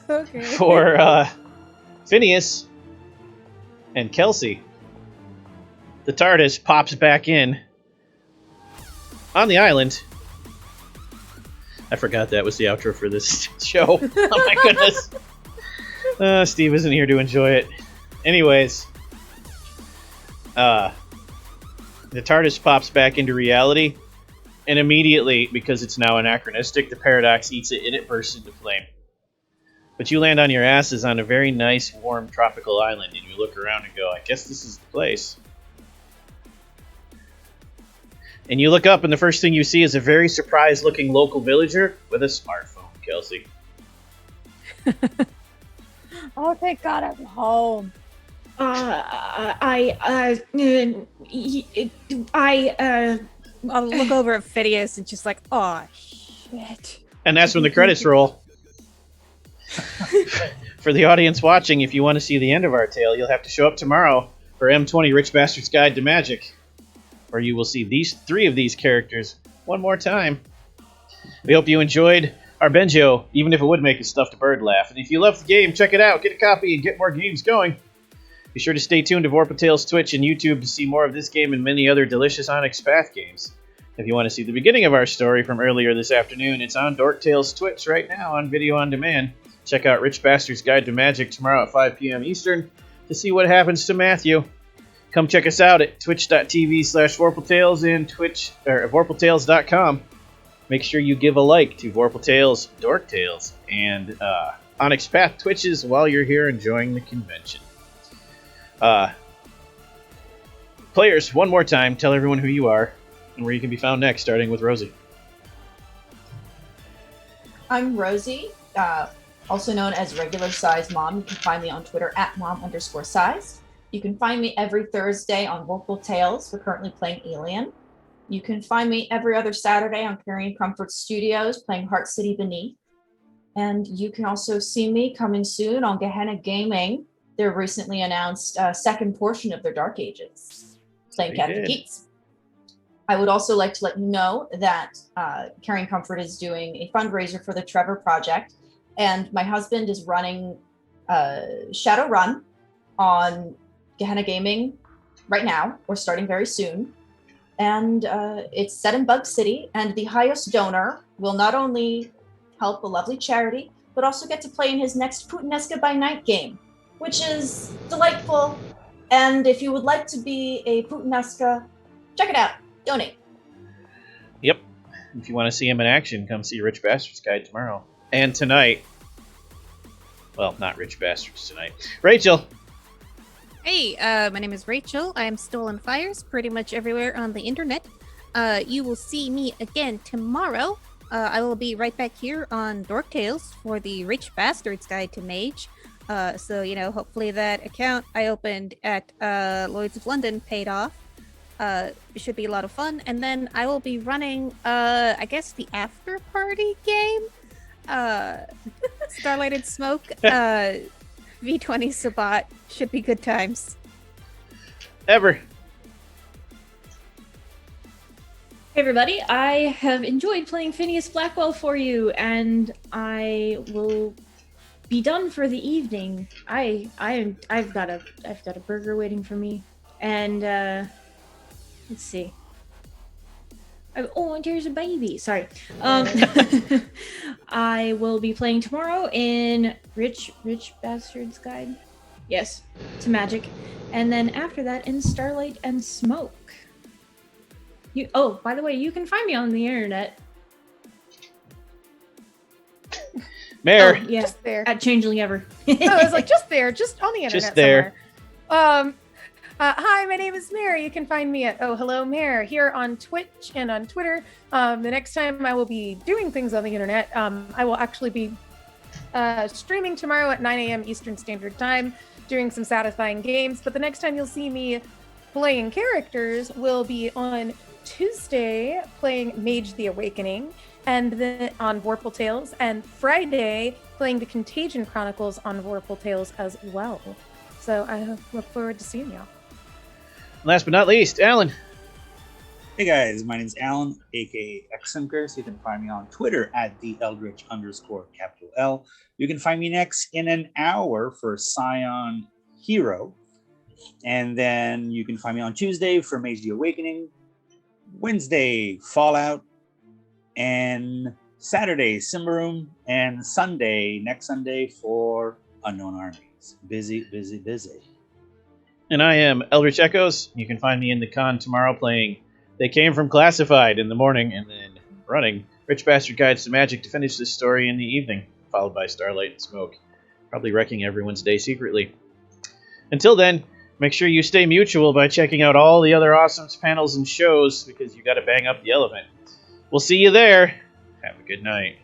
Okay. For Phineas and Kelsey, the TARDIS pops back in on the island. I forgot that was the outro for this show. Oh my goodness. Steve isn't here to enjoy it. Anyways, the TARDIS pops back into reality, and immediately, because it's now anachronistic, the paradox eats it and it bursts into flame. But you land on your asses on a very nice, warm, tropical island, and you look around and go, I guess this is the place. And you look up, and the first thing you see is a very surprised-looking local villager with a smartphone, Kelsey. Oh, thank God I'm home. I'll look over at Phineas and just like, oh, shit. And that's when the credits roll. For the audience watching, if you want to see the end of our tale, you'll have to show up tomorrow for M20 Rich Bastard's Guide to Magic, where you will see these three of these characters one more time. We hope you enjoyed our Benjo, even if it would make a stuffed bird laugh. And if you love the game, check it out, get a copy, and get more games going. Be sure to stay tuned to Vorpal Tales Twitch and YouTube to see more of this game and many other delicious Onyx Path games. If you want to see the beginning of our story from earlier this afternoon, it's on Dork Tales Twitch right now on video on demand. Check out Rich Bastard's Guide to Magic tomorrow at 5 p.m. Eastern to see what happens to Matthew. Come check us out at twitch.tv/VorpalTales and VorpalTales.com. Make sure you give a like to Vorpal Tales, Dork Tales, and Onyx Path Twitches while you're here enjoying the convention. Players, one more time, tell everyone who you are and where you can be found next, starting with Rosie. I'm Rosie, also known as Regular Size Mom. You can find me on Twitter at mom_size. You can find me every Thursday on Vorpal Tales. We're currently playing Alien. You can find me every other Saturday on Carrying Comfort Studios playing Heart City Beneath. And you can also see me coming soon on Gehenna Gaming. Their recently announced second portion of their Dark Ages, playing Captain Keats. I would also like to let you know that Carrying Comfort is doing a fundraiser for the Trevor Project, and my husband is running Shadowrun on Gehenna Gaming right now, or starting very soon. And it's set in Bug City, and the highest donor will not only help a lovely charity, but also get to play in his next Putanesca by Night game, which is delightful. And if you would like to be a Putanesca, check it out. Donate. Yep. If you want to see him in action, come see Rich Bastard's Guide tomorrow. And tonight. Well, not Rich Bastards tonight. Rachel! Hey, my name is Rachel. I am Stolen Fires pretty much everywhere on the internet. You will see me again tomorrow. I will be right back here on Dork Tales for the Rich Bastard's Guide to Mage. So, hopefully that account I opened at Lloyd's of London paid off. It should be a lot of fun. And then I will be running, I guess, the after party game. Starlight and Smoke. V20 Sabat. Should be good times. Ever. Hey everybody, I have enjoyed playing Phineas Blackwell for you, and I will be done for the evening. I've got a burger waiting for me, and let's see. Oh, and here's a baby. Sorry. I will be playing tomorrow in Rich Bastard's Guide. Yes, to Magic, and then after that in Starlight and Smoke. Oh, by the way, you can find me on the internet. Mayor. Oh, yeah, just there. At Changeling Ever. I was like, just there, just on the internet Just there. somewhere. Hi, my name is Mare. You can find me at Oh Hello Mare here on Twitch and on Twitter. The next time I will be doing things on the internet, I will actually be streaming tomorrow at 9 a.m. Eastern Standard Time, doing some satisfying games. But the next time you'll see me playing characters will be on Tuesday playing Mage the Awakening, and then on Vorpal Tales, and Friday playing the Contagion Chronicles on Vorpal Tales as well. So I look forward to seeing y'all. Last but not least, Alan. Hey guys, my name's Alan, aka Xencurse. You can find me on Twitter at @theeldritch_L. You can find me next in an hour for Scion Hero. And then you can find me on Tuesday for Mage the Awakening, Wednesday, Fallout, and Saturday, Simbaroom, and next Sunday for Unknown Armies. Busy. And I am Eldritch Echoes. You can find me in the con tomorrow playing They Came From Classified in the morning, and then running Rich Bastard Guides to Magic to finish this story in the evening, followed by Starlight and Smoke, probably wrecking everyone's day secretly. Until then, make sure you stay mutual by checking out all the other awesome panels and shows, because you got to bang up the elephant. We'll see you there. Have a good night.